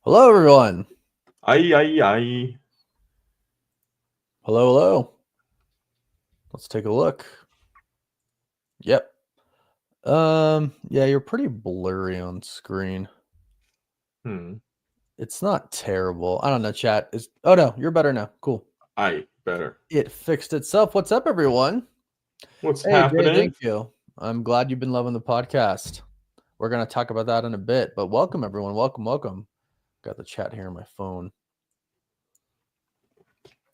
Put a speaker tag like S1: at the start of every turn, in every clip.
S1: Hello, everyone.
S2: Aye, aye, aye.
S1: Hello, hello. Let's take a look. Yep. Yeah, you're pretty blurry on screen. It's not terrible. I don't know, chat. Oh no, you're better now. Cool.
S2: Aye, better.
S1: It fixed itself. What's up, everyone?
S2: What's
S1: Hey, Jay,
S2: happening?
S1: thank you. I'm glad you've been loving the podcast. We're gonna talk about that in a bit, but welcome, everyone. Welcome. Got the chat here on my phone.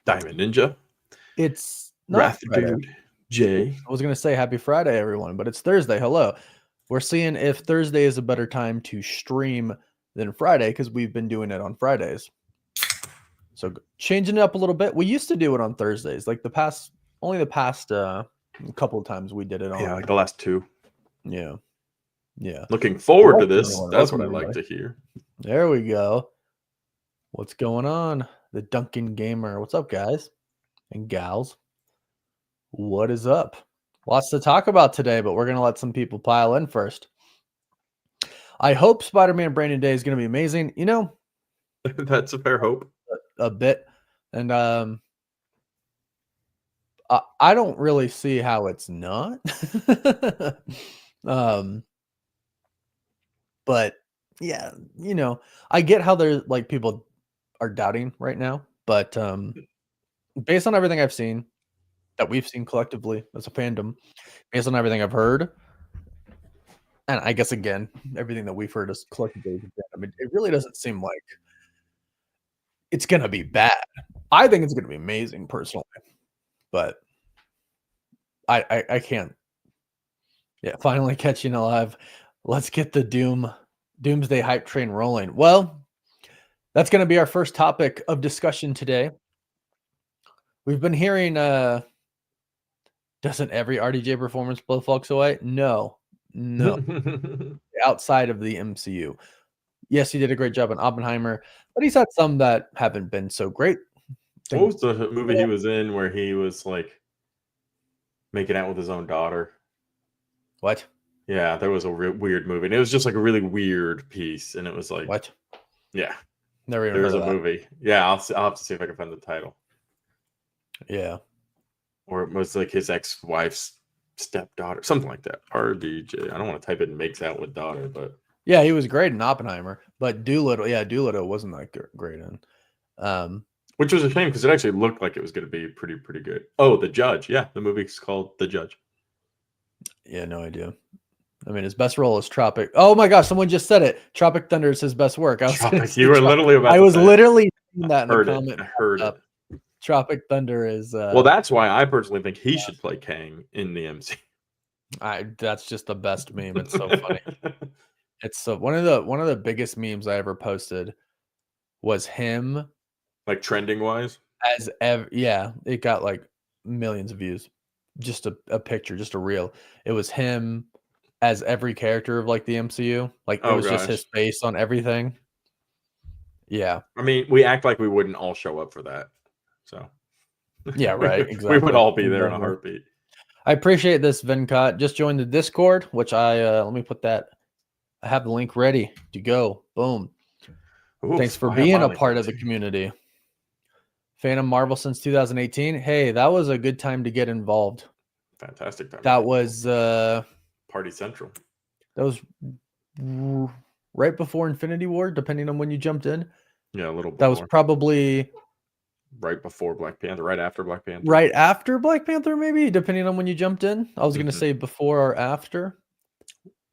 S2: Diamond Ninja.
S1: It's not
S2: Wrath
S1: Friday.
S2: Dude. Jay.
S1: I was gonna say happy Friday, everyone, but it's Thursday. Hello. We're seeing if Thursday is a better time to stream than Friday because we've been doing it on Fridays. So changing it up a little bit. We used to do it on Thursdays, like the past couple of times we did it on.
S2: Yeah, like the last two.
S1: Yeah.
S2: Looking forward to
S1: Welcome,
S2: this.
S1: everyone.
S2: That's
S1: Welcome,
S2: what I like
S1: everybody.
S2: to hear.
S1: There we go. What's going on? The Duncan Gamer. What's up, guys and gals? What is up? Lots to talk about today, but we're going to let some people pile in first. I hope Spider-Man Brand New Day is going to be amazing. You know,
S2: That's a fair hope.
S1: a bit. And I don't really see how it's not. But yeah, you know, I get how there's like people are doubting right now, but based on everything I've seen that we've seen collectively as a fandom, based on everything I've heard, and I guess again, everything that we've heard as collectively as a fandom, it really doesn't seem like it's gonna be bad. I think it's gonna be amazing personally, but I can't. Yeah, finally catching alive. Let's get the Doomsday hype train rolling. Well, that's going to be our first topic of discussion today. We've been hearing, doesn't every RDJ performance blow folks away? No. Outside of the MCU. Yes, he did a great job in Oppenheimer, but he's had some that haven't been so great.
S2: What was the movie he was in where he was like making out with his own daughter?
S1: What?
S2: Yeah, there was a weird movie. And it was just like a really weird piece. And it was like,
S1: What?
S2: Yeah.
S1: Never even
S2: There's
S1: heard
S2: a
S1: of that.
S2: movie. Yeah, I'll have to see if I can find the title.
S1: Yeah.
S2: Or it was like his ex-wife's stepdaughter, something like that. RDJ. I don't want to type it in makes out with daughter, but
S1: yeah, he was great in Oppenheimer, but Doolittle wasn't that great in.
S2: Which was a shame because it actually looked like it was going to be pretty good. Oh, The Judge. Yeah, the movie's called The Judge.
S1: Yeah, no idea. I mean, his best role is Tropic. Oh my gosh, someone just said it. Tropic Thunder is his best work.
S2: You were literally about.
S1: I was literally saying that in the comment.
S2: I heard it.
S1: Tropic Thunder is.
S2: Well, that's why I personally think he should play Kang in the MC.
S1: That's just the best meme. It's so funny. It's one of the biggest memes I ever posted was him,
S2: like trending wise.
S1: Yeah, it got like millions of views. Just a picture, just a reel. It was him as every character of like the MCU. Like it was just his face on everything. Yeah.
S2: I mean, we act like we wouldn't all show up for that. So
S1: yeah, right. Exactly.
S2: We would all be there in a heartbeat.
S1: I appreciate this, Vencott. Just joined the Discord, which let me put that. I have the link ready to go. Boom. Oof, thanks for being a part of the community. Fan of Marvel since 2018. Hey, that was a good time to get involved.
S2: Fantastic time.
S1: That was
S2: Party Central.
S1: That was right before Infinity War, depending on when you jumped in.
S2: Yeah, a little bit.
S1: That was probably
S2: right before Black Panther, right after Black Panther.
S1: Right after Black Panther, maybe, depending on when you jumped in. I was going to say before or after.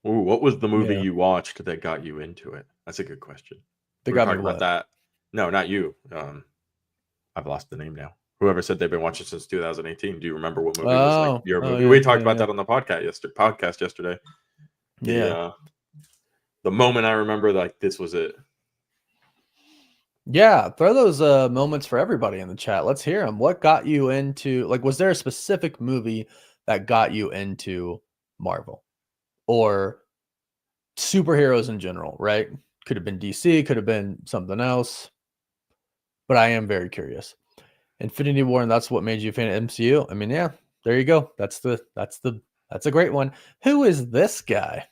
S2: Ooh, what was the movie you watched that got you into it? That's a good question.
S1: They got me
S2: about that. No, not you. I've lost the name now. Whoever said they've been watching since 2018. Do you remember what movie was like your movie? We talked about that on the podcast yesterday. The moment I remember, like, this was it.
S1: Yeah, throw those moments for everybody in the chat. Let's hear them. What got you into, like, was there a specific movie that got you into Marvel or superheroes in general, right? Could have been DC, could have been something else, but I am very curious. Infinity War, and that's what made you a fan of MCU. I mean, yeah, there you go. That's a great one. Who is this guy?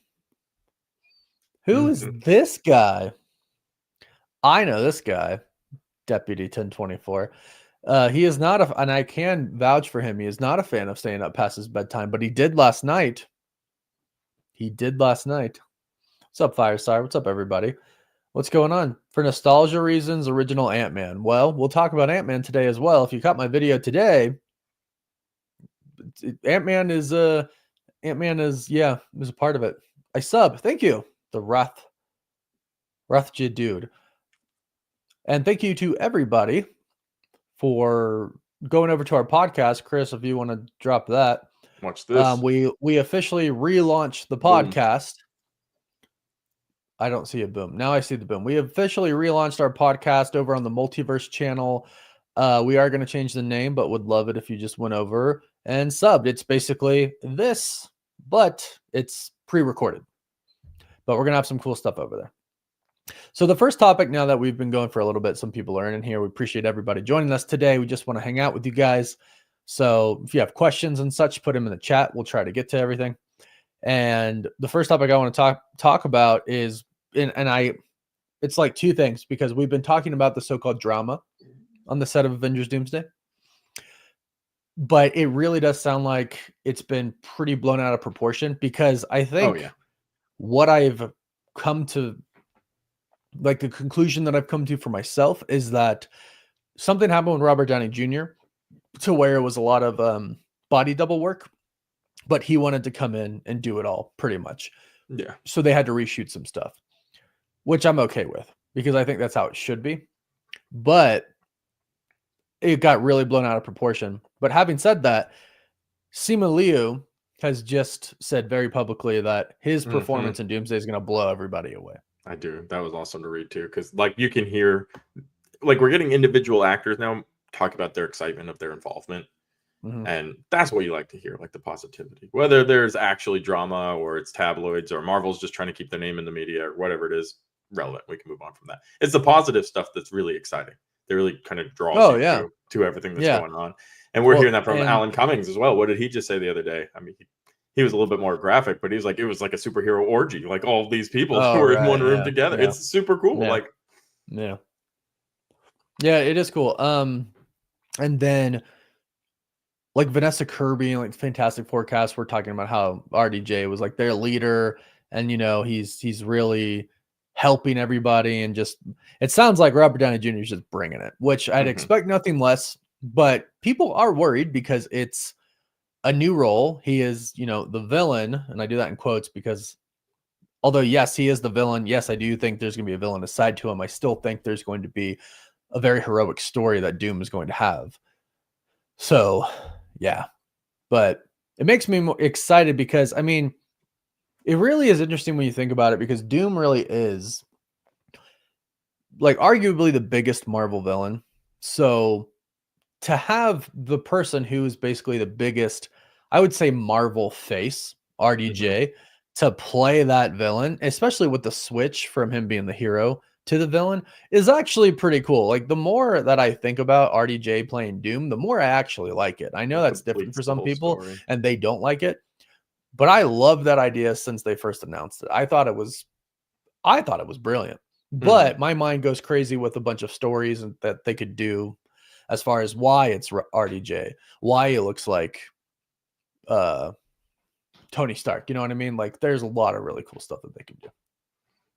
S1: Who is this guy? I know this guy, Deputy 1024. He is not and I can vouch for him. He is not a fan of staying up past his bedtime, but he did last night. What's up, Firestar? What's up, everybody? What's going on? For nostalgia reasons, original Ant-Man. Well, we'll talk about Ant-Man today as well. If you caught my video today, Ant-Man is a part of it. I sub. Thank you. The Rathja dude. And thank you to everybody for going over to our podcast. Chris, if you want to drop that.
S2: Watch this.
S1: We officially relaunched the podcast. Boom. I don't see a boom. Now I see the boom. We officially relaunched our podcast over on the Multiverse channel. We are going to change the name, but would love it if you just went over and subbed. It's basically this, but it's pre-recorded. But we're going to have some cool stuff over there. So the first topic, now that we've been going for a little bit, some people are in here. We appreciate everybody joining us today. We just want to hang out with you guys. So if you have questions and such, put them in the chat. We'll try to get to everything. And the first topic I want to talk about is, it's like two things, because we've been talking about the so-called drama on the set of Avengers Doomsday. But it really does sound like it's been pretty blown out of proportion, because I think what I've come to, like the conclusion that I've come to for myself, is that something happened with Robert Downey Jr. to where it was a lot of body double work, but he wanted to come in and do it all pretty much.
S2: Yeah.
S1: So they had to reshoot some stuff, which I'm okay with, because I think that's how it should be. But it got really blown out of proportion. But having said that, Simu Liu has just said very publicly that his performance in Doomsday is going to blow everybody away.
S2: I do. That was awesome to read too, because like you can hear, like we're getting individual actors now talk about their excitement of their involvement. And that's what you like to hear, like the positivity, whether there's actually drama or it's tabloids or Marvel's just trying to keep their name in the media or whatever it is relevant. We can move on from that. It's the positive stuff that's really exciting. That really kind of draws you to everything that's going on. And we're hearing that from Alan Cummings as well. What did he just say the other day? I mean, he was a little bit more graphic, but he's like, it was like a superhero orgy. Like all of these people were in one room together. It's super cool. Like,
S1: yeah, it is cool. And then like Vanessa Kirby and like Fantastic Forecast, we're talking about how RDJ was like their leader, and you know he's really helping everybody, and just it sounds like Robert Downey Jr. is just bringing it, which I'd expect nothing less. But people are worried because it's a new role. He is, you know, the villain, and I do that in quotes because although yes, he is the villain, yes, I do think there's going to be a villain aside to him. I still think there's going to be a very heroic story that Doom is going to have. So yeah, but it makes me more excited because, I mean, it really is interesting when you think about it, because Doom really is like arguably the biggest Marvel villain. So to have the person who is basically the biggest, I would say, Marvel face, RDJ, to play that villain, especially with the switch from him being the hero to the villain, is actually pretty cool. Like the more that I think about RDJ playing Doom, the more I actually like it. I know that's different for some people and they don't like it, but I love that idea since they first announced it. I thought it was brilliant. But my mind goes crazy with a bunch of stories that they could do as far as why it's RDJ, why it looks like Tony Stark. You know what I mean? Like there's a lot of really cool stuff that they can do.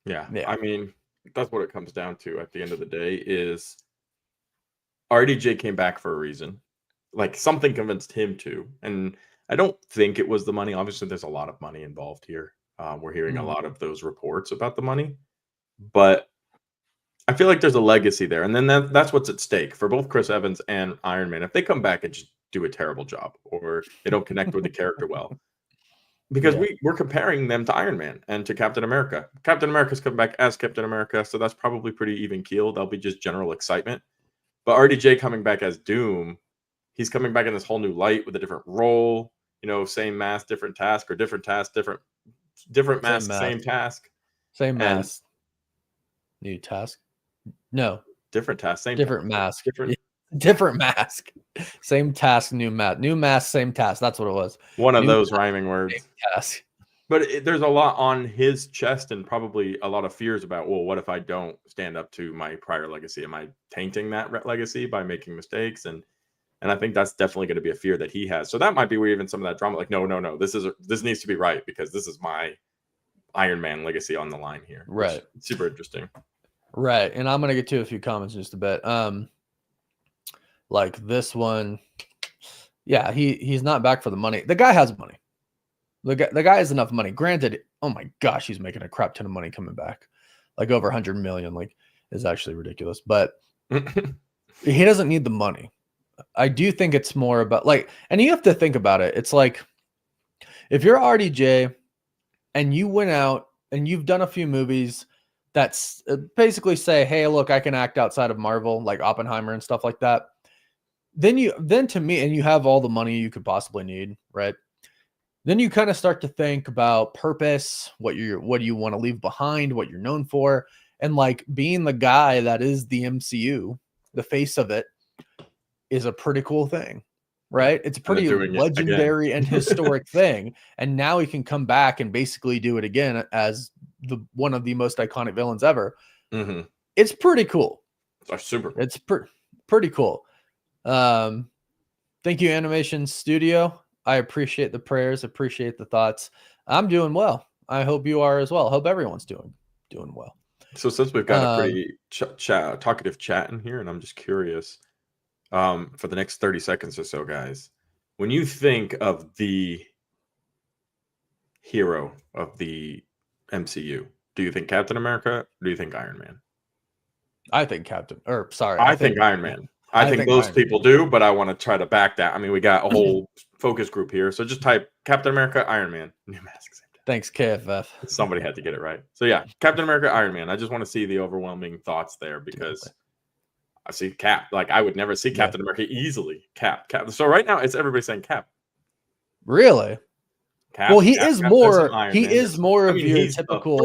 S2: Yeah. I mean, that's what it comes down to at the end of the day is RDJ came back for a reason. Like something convinced him to. And I don't think it was the money. Obviously, there's a lot of money involved here. We're hearing a lot of those reports about the money. But I feel like there's a legacy there. And then that's what's at stake for both Chris Evans and Iron Man. If they come back and just do a terrible job or they don't connect with the character well. Because we're comparing them to Iron Man and to Captain America. Captain America's come back as Captain America, so that's probably pretty even keel. That'll be just general excitement. But RDJ coming back as Doom, he's coming back in this whole new light with a different role. You know, same mask, different task, or different task, different mask, same task.
S1: Same mask. New task? No.
S2: Different task, same
S1: different task. Mask. Different mask. Same task, new mask. New mask, same task. That's what it was.
S2: One of those rhyming words.
S1: Same task.
S2: But there's a lot on his chest and probably a lot of fears about, well, what if I don't stand up to my prior legacy? Am I tainting that legacy by making mistakes? And I think that's definitely going to be a fear that he has. So that might be where even some of that drama, like, no, this needs to be right because this is my Iron Man legacy on the line here.
S1: Right.
S2: Super interesting.
S1: Right. And I'm going to get to a few comments in just a bit. Like this one, yeah, he's not back for the money. The guy has money. The guy has enough money. Granted, oh my gosh, he's making a crap ton of money coming back. Like over 100 million, like is actually ridiculous. But he doesn't need the money. I do think it's more about like, and you have to think about it. It's like if you're RDJ and you went out and you've done a few movies that's basically say, hey, look, I can act outside of Marvel, like Oppenheimer and stuff like that. Then to me, and you have all the money you could possibly need, right? Then you kind of start to think about purpose, what do you want to leave behind, what you're known for, and like being the guy that is the MCU, the face of it, is a pretty cool thing, right? It's a pretty legendary and historic thing, and now he can come back and basically do it again as one of the most iconic villains ever.
S2: Mm-hmm.
S1: It's pretty cool.
S2: It's super.
S1: It's pretty cool. Thank you, Animation Studio. I appreciate the prayers, appreciate the thoughts. I'm doing well. I hope you are as well. Hope everyone's doing well.
S2: So since we've got a pretty talkative chat in here, and I'm just curious, for the next 30 seconds or so, guys, when you think of the hero of the MCU, do you think Captain America or do you think Iron Man?
S1: I think I
S2: think Iron Man. I think most people do, but I want to try to back that. I mean, we got a whole focus group here. So just type Captain America, Iron Man. New masks.
S1: Thanks, KFF.
S2: Somebody had to get it right. So yeah, Captain America, Iron Man. I just want to see the overwhelming thoughts there because I see Cap. Like I would never see Captain America easily. Cap. So right now it's everybody saying Cap.
S1: Really?
S2: Cap,
S1: well, he is more of your typical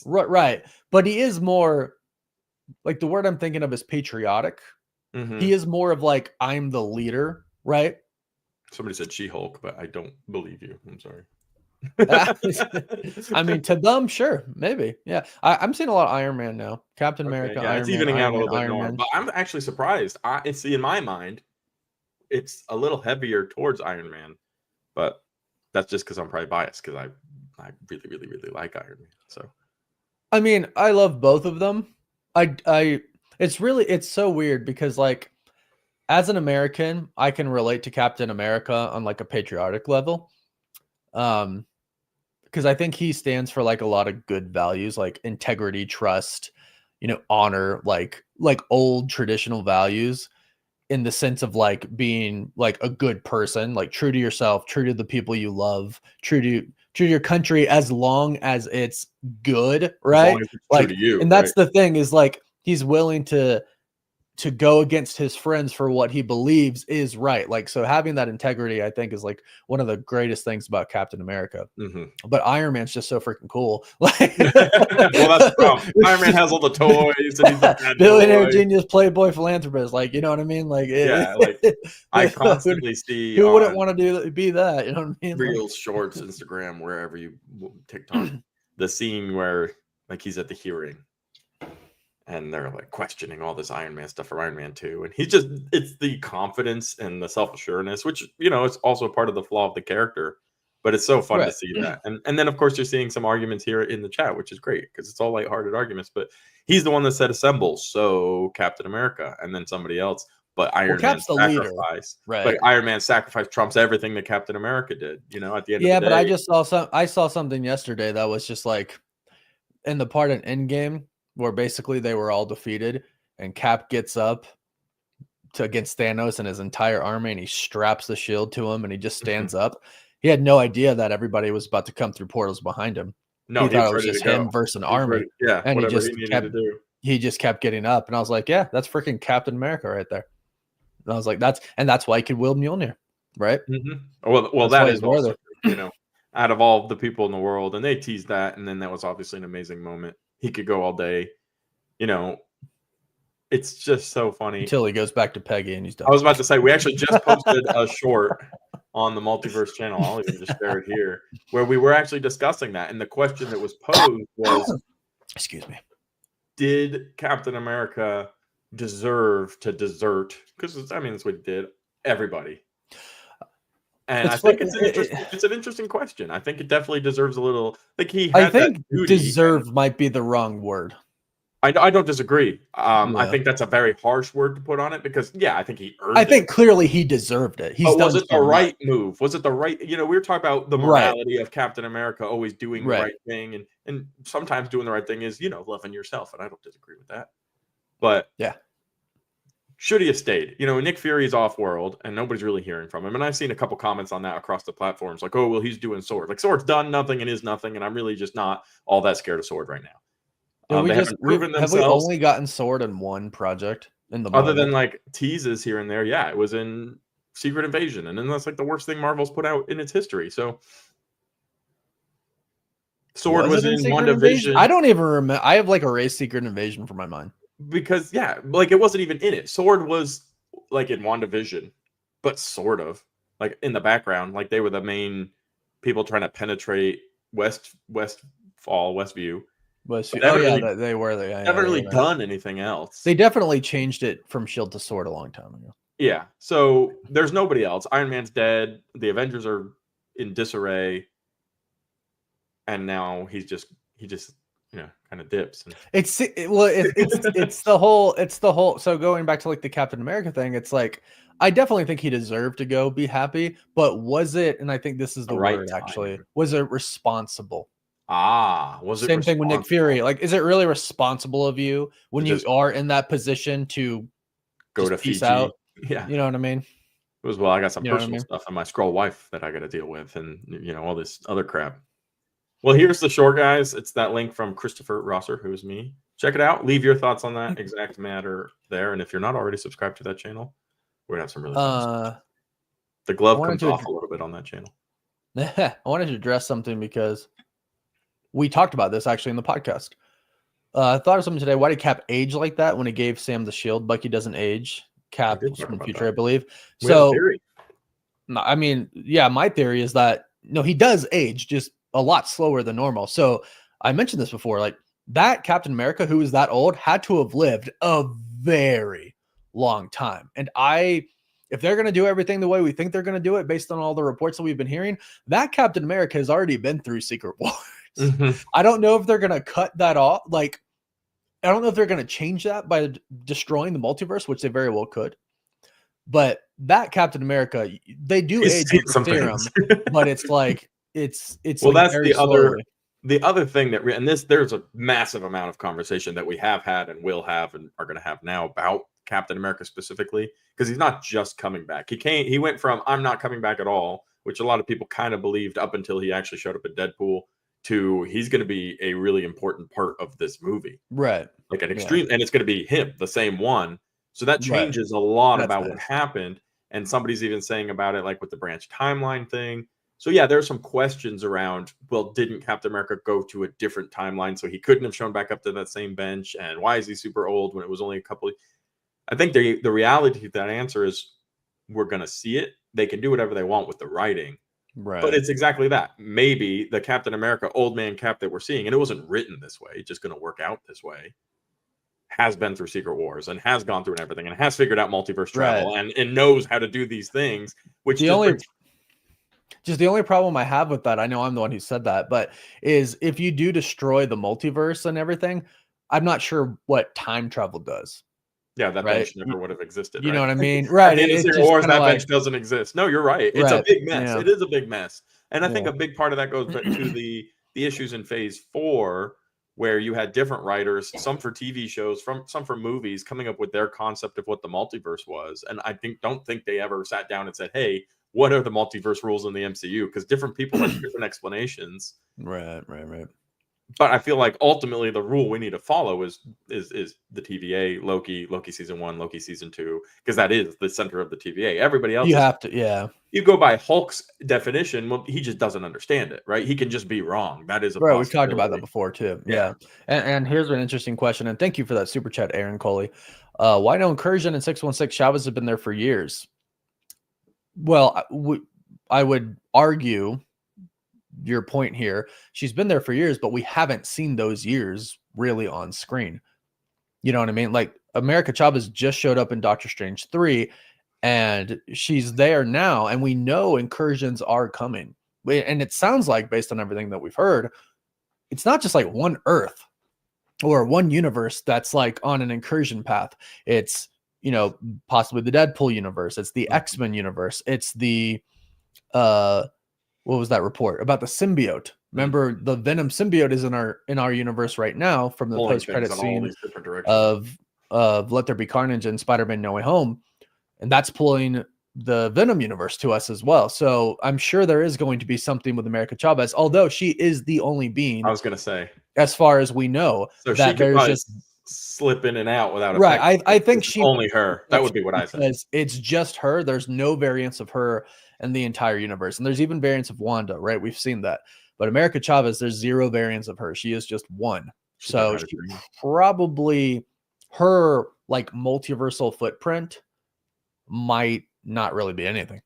S1: right. But he is more like the word I'm thinking of is patriotic. Mm-hmm. He is more of like, I'm the leader, right?
S2: Somebody said She-Hulk, but I don't believe you. I'm sorry.
S1: I mean, to them, sure, maybe. Yeah. I'm seeing a lot of Iron Man now. Captain America,
S2: yeah,
S1: Iron
S2: it's evening
S1: Man,
S2: out a little bit more. But I'm actually surprised. It's in my mind, it's a little heavier towards Iron Man. But that's just because I'm probably biased because I really, really, really like Iron Man. So
S1: I mean, I love both of them. It's so weird because like as an American, I can relate to Captain America on like a patriotic level. Because I think he stands for like a lot of good values like integrity, trust, honor, like old traditional values in the sense of like being like a good person, like true to yourself, true to the people you love, true to your country as long as it's good, right?
S2: As it's like, true to you,
S1: and that's the thing is like he's willing to go against his friends for what he believes is right. Like, so having that integrity, I think, is like one of the greatest things about Captain America.
S2: Mm-hmm.
S1: But Iron Man's just so freaking cool. Like,
S2: well, that's the problem. Iron Man has all the toys and he's a
S1: billionaire, genius, playboy, philanthropist. Like, you know what I mean? Like,
S2: like I constantly see
S1: who wouldn't want to be that? You know what I mean?
S2: Reels, shorts, Instagram, wherever you TikTok, the scene where like he's at the hearing. And they're like questioning all this Iron Man stuff for Iron Man 2. And it's the confidence and the self-assuredness, which, it's also part of the flaw of the character. But it's so fun to see that. And then, of course, you're seeing some arguments here in the chat, which is great because it's all lighthearted arguments. But he's the one that said assemble. So Captain America and then somebody else. But Iron Man's sacrifice.
S1: Right.
S2: But Iron Man's sacrifice trumps everything that Captain America did, at the end of the day.
S1: Yeah, but I saw something yesterday that was just like in the part in Endgame where basically they were all defeated and Cap gets up against Thanos and his entire army and he straps the shield to him and he just stands up. He had no idea that everybody was about to come through portals behind him.
S2: No,
S1: he thought it was just him versus an army.
S2: And
S1: he just kept getting up. And I was like, yeah, that's freaking Captain America right there. And I was like, that's why he could wield Mjolnir, right?
S2: Mm-hmm. Well, that is also, out of all the people in the world, and they teased that, and then that was obviously an amazing moment. He could go all day, it's just so funny
S1: until he goes back to Peggy and he's done.
S2: I was about to say we actually just posted a short on the Multiverse channel. I'll even just share it here, where we were actually discussing that. And the question that was posed was,
S1: excuse me,
S2: did Captain America deserve to desert? Because, I mean, that's what he did. Everybody. And I think it's an interesting question. I think it definitely deserves a little, like he had that duty.
S1: Deserve might be the wrong word.
S2: I don't disagree. I think that's a very harsh word to put on it because, I think he earned it.
S1: I think clearly he deserved it.
S2: But was it the right move? Was it the right? We were talking about the morality of Captain America always doing the right thing, and sometimes doing the right thing is loving yourself, and I don't disagree with that. But should he have stayed? Nick Fury's off-world, and nobody's really hearing from him. And I've seen a couple comments on that across the platforms, like, "Oh, well, he's doing Sword. Like, Sword's done nothing and is nothing, and I'm really just not all that scared of Sword right now."
S1: Have we only gotten Sword in one project in the
S2: other than like teases here and there? Yeah, it was in Secret Invasion, and then that's like the worst thing Marvel's put out in its history. So Sword was in WandaVision.
S1: I don't even remember. I have like erased Secret Invasion from my mind
S2: because like it wasn't even in it. Sword was like in WandaVision, but sort of like in the background, like they were the main people trying to penetrate Westview.
S1: They were. They
S2: haven't really done anything else.
S1: They definitely changed it from Shield to Sword a long time ago.
S2: Yeah, so there's nobody else. Iron Man's dead. The Avengers are in disarray, and now he just kind of dips. And...
S1: It's the whole. So going back to like the Captain America thing, it's like I definitely think he deserved to go be happy, but was it? And I think this is the word actually. Was it responsible?
S2: Was it
S1: same thing with Nick Fury? Like, is it really responsible of you when you are in that position to
S2: go to Fiji?
S1: Out?
S2: Yeah,
S1: you know what I mean.
S2: It was I got some personal stuff and my Skrull wife that I got to deal with, and all this other crap. Well, here's the short, guys. It's that link from Christopher Rosser, who is me. Check it out. Leave your thoughts on that exact matter there, and if you're not already subscribed to that channel, we're gonna have some really fun stuff. The glove comes off a little bit on that channel.
S1: I wanted to address something because we talked about this actually in the podcast. I thought of something today. Why did Cap age like that when he gave Sam the shield? Bucky doesn't age. Cap is from the future, I believe. So, I mean, my theory is that no, he does age just a lot slower than normal. So I mentioned this before, like that Captain America who is that old had to have lived a very long time. And if they're going to do everything the way we think they're going to do it, based on all the reports that we've been hearing, that Captain America has already been through Secret Wars. I don't know if they're going to cut that off. Like, I don't know if they're going to change that by destroying the multiverse, which they very well could. But that Captain America, they do age with the serum, but it's like it's. Well,
S2: like that's the other thing that, there's a massive amount of conversation that we have had and will have and are going to have now about Captain America specifically, because he's not just coming back. He went from I'm not coming back at all, which a lot of people kind of believed up until he actually showed up at Deadpool, to he's going to be a really important part of this movie,
S1: right?
S2: Like an extreme, and it's going to be him, the same one. So that changes a lot about what happened. And somebody's even saying about it, like with the branch timeline thing. So there's some questions around, well, didn't Captain America go to a different timeline, so he couldn't have shown back up to that same bench? And why is he super old when it was only a couple of... I think the reality of that answer is we're going to see it. They can do whatever they want with the writing.
S1: Right.
S2: But it's exactly that. Maybe the Captain America old man Cap that we're seeing, and it wasn't written this way, it's just going to work out this way, has been through Secret Wars and has gone through and everything and has figured out multiverse travel and knows how to do these things. Which the
S1: only problem I have with that, I know I'm the one who said that, but is if you do destroy the multiverse and everything, I'm not sure what time travel does.
S2: Yeah, that bench never would have existed.
S1: You know what I mean? Right.
S2: In Secret Wars, that bench doesn't exist. No, you're right. It's a big mess. Yeah. It is a big mess. And I think a big part of that goes back to the issues in Phase 4, where you had different writers, some for TV shows, some for movies, coming up with their concept of what the multiverse was. And I don't think they ever sat down and said, hey, what are the multiverse rules in the MCU? Because different people have different explanations.
S1: Right.
S2: But I feel like ultimately the rule we need to follow is the TVA, Loki season 1, Loki season 2, because that is the center of the TVA. Everybody else, you go by Hulk's definition. Well, he just doesn't understand it, right? He can just be wrong. That is a
S1: right. We've talked about that before too. Yeah. And here's an interesting question. And thank you for that super chat, Aaron Coley. Why no Incursion and 616 Chavez have been there for years? Well, I would argue your point here. She's been there for years, but we haven't seen those years really on screen. You know what I mean? Like America Chavez just showed up in Doctor Strange 3 and she's there now. And we know incursions are coming. And it sounds like, based on everything that we've heard, it's not just like one Earth or one universe that's like on an incursion path. It's, you know, possibly the Deadpool universe. It's the X-Men universe. It's the, what was that report about the symbiote? Remember, the Venom symbiote is in our universe right now from the post-credit scene of Let There Be Carnage and Spider-Man No Way Home, and that's pulling the Venom universe to us as well. So I'm sure there is going to be something with America Chavez, although she is the only being.
S2: I was going to say,
S1: as far as we know,
S2: so that there's just slip in and out without
S1: right. I think she
S2: only her. That would be what I said.
S1: It's just her. There's no variants of her in the entire universe, and there's even variants of Wanda. Right, we've seen that. But America Chavez, there's 0 variants of her. She is just one. So she probably her like multiversal footprint might not really be anything.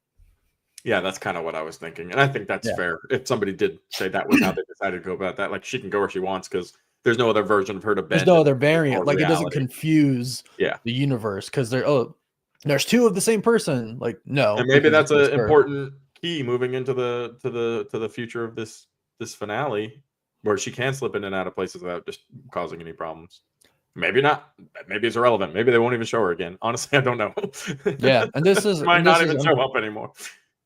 S2: Yeah, that's kind of what I was thinking. And I think that's fair. If somebody did say that was how they decided to go about that, like she can go where she wants because there's no other version of her to bend.
S1: There's no other variant. Like reality. It doesn't confuse the universe because there's 2 of the same person. Like, no.
S2: And maybe that's an important key moving into the future of this finale where she can slip in and out of places without just causing any problems. Maybe not. Maybe it's irrelevant. Maybe they won't even show her again. Honestly, I don't know.
S1: Yeah, and this is
S2: might not even show up anymore.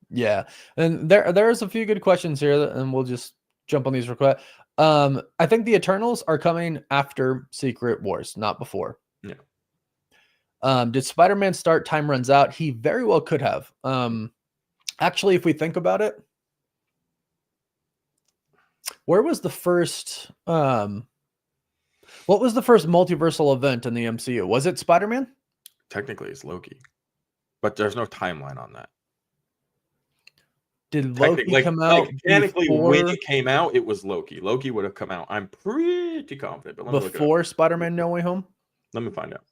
S1: Yeah, and there's a few good questions here, and we'll just jump on these real quick. I think the Eternals are coming after Secret Wars, not before.
S2: Yeah.
S1: Did Spider-Man start Time Runs Out? He very well could have. Actually, if we think about it, where was the first? What was the first multiversal event in the MCU? Was it Spider-Man?
S2: Technically, it's Loki, but there's no timeline on that.
S1: Did Loki come out?
S2: Mechanically, when it came out, it was Loki. Loki would have come out. I'm pretty confident. But
S1: before Spider-Man No Way Home?
S2: Let me find out.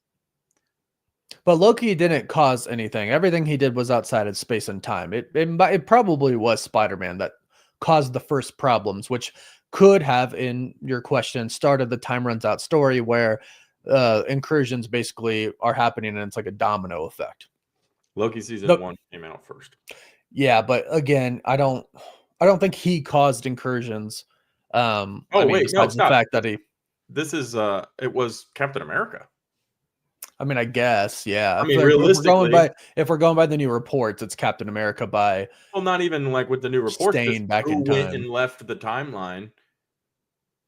S1: But Loki didn't cause anything. Everything he did was outside of space and time. It probably was Spider-Man that caused the first problems, which could have, in your question, started the Time Runs Out story where incursions basically are happening and it's like a domino effect.
S2: Loki season 1 came out first.
S1: Yeah, but again, I don't think he caused incursions.
S2: No, it's not.
S1: The fact that
S2: this is it was Captain America.
S1: I mean, I guess, yeah.
S2: I mean, realistically,
S1: if we're going by the new reports, it's Captain America by.
S2: Well, not even like with the new reports.
S1: Staying back in time
S2: and left the timeline.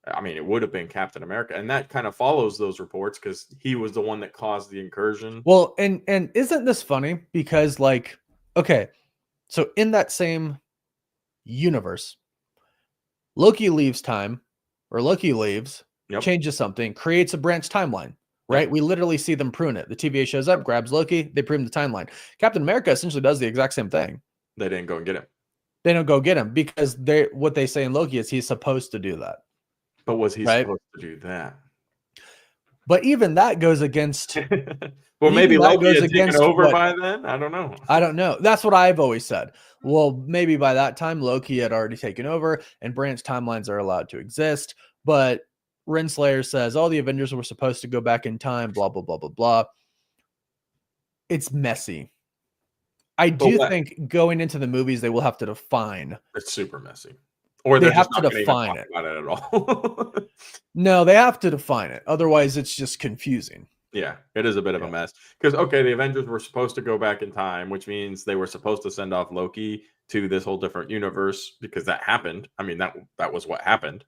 S2: I mean, it would have been Captain America, and that kind of follows those reports because he was the one that caused the incursion.
S1: Well, and isn't this funny? Because like, okay, so in that same universe, Loki leaves time, or Loki leaves, changes something, creates a branch timeline. Right? Yep. We literally see them prune it. The TVA shows up, grabs Loki, they prune the timeline. Captain America essentially does the exact same thing.
S2: They didn't go and get him.
S1: They don't go get him because what they say in Loki is he's supposed to do that.
S2: But was he supposed to do that?
S1: But even that goes against.
S2: Well, maybe Loki had taken over by then. I don't know.
S1: I don't know. That's what I've always said. Well, maybe by that time Loki had already taken over, and branch timelines are allowed to exist. But Renslayer says, "Oh, the Avengers were supposed to go back in time." Blah blah blah blah blah. It's messy. I do think going into the movies, they will have to define.
S2: It's super messy. Or
S1: they have to define it.
S2: About it at all.
S1: No, they have to define it. Otherwise, it's just confusing.
S2: Yeah, it is a bit of a mess. Because, okay, the Avengers were supposed to go back in time, which means they were supposed to send off Loki to this whole different universe because that happened. I mean, that was what happened.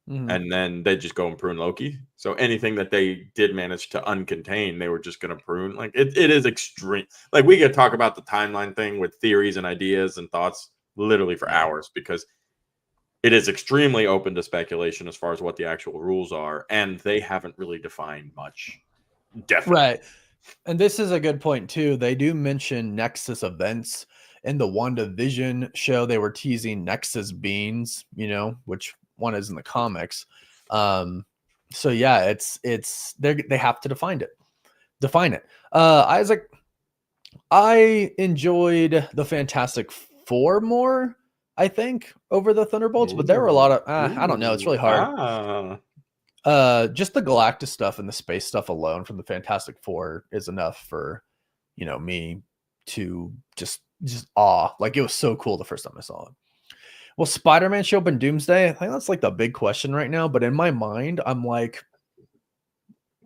S2: Mm-hmm. And then they just go and prune Loki. So anything that they did manage to uncontain, they were just going to prune. Like, it is extreme. Like, we could talk about the timeline thing with theories and ideas and thoughts literally for hours because it is extremely open to speculation as far as what the actual rules are. And they haven't really defined much. Definitely.
S1: Right. And this is a good point, too. They do mention Nexus events. In the WandaVision show, they were teasing Nexus beings, which one is in the comics. So yeah, it's they have to define it. Isaac, I enjoyed the Fantastic 4 more, I think, over the Thunderbolts, but there were a lot of I don't know, it's really hard. Just the Galactus stuff and the space stuff alone from the Fantastic Four is enough for, me to just awe. Like, it was so cool the first time I saw it. Will Spider-Man show up in Doomsday? I think that's like the big question right now, but in my mind, I'm like,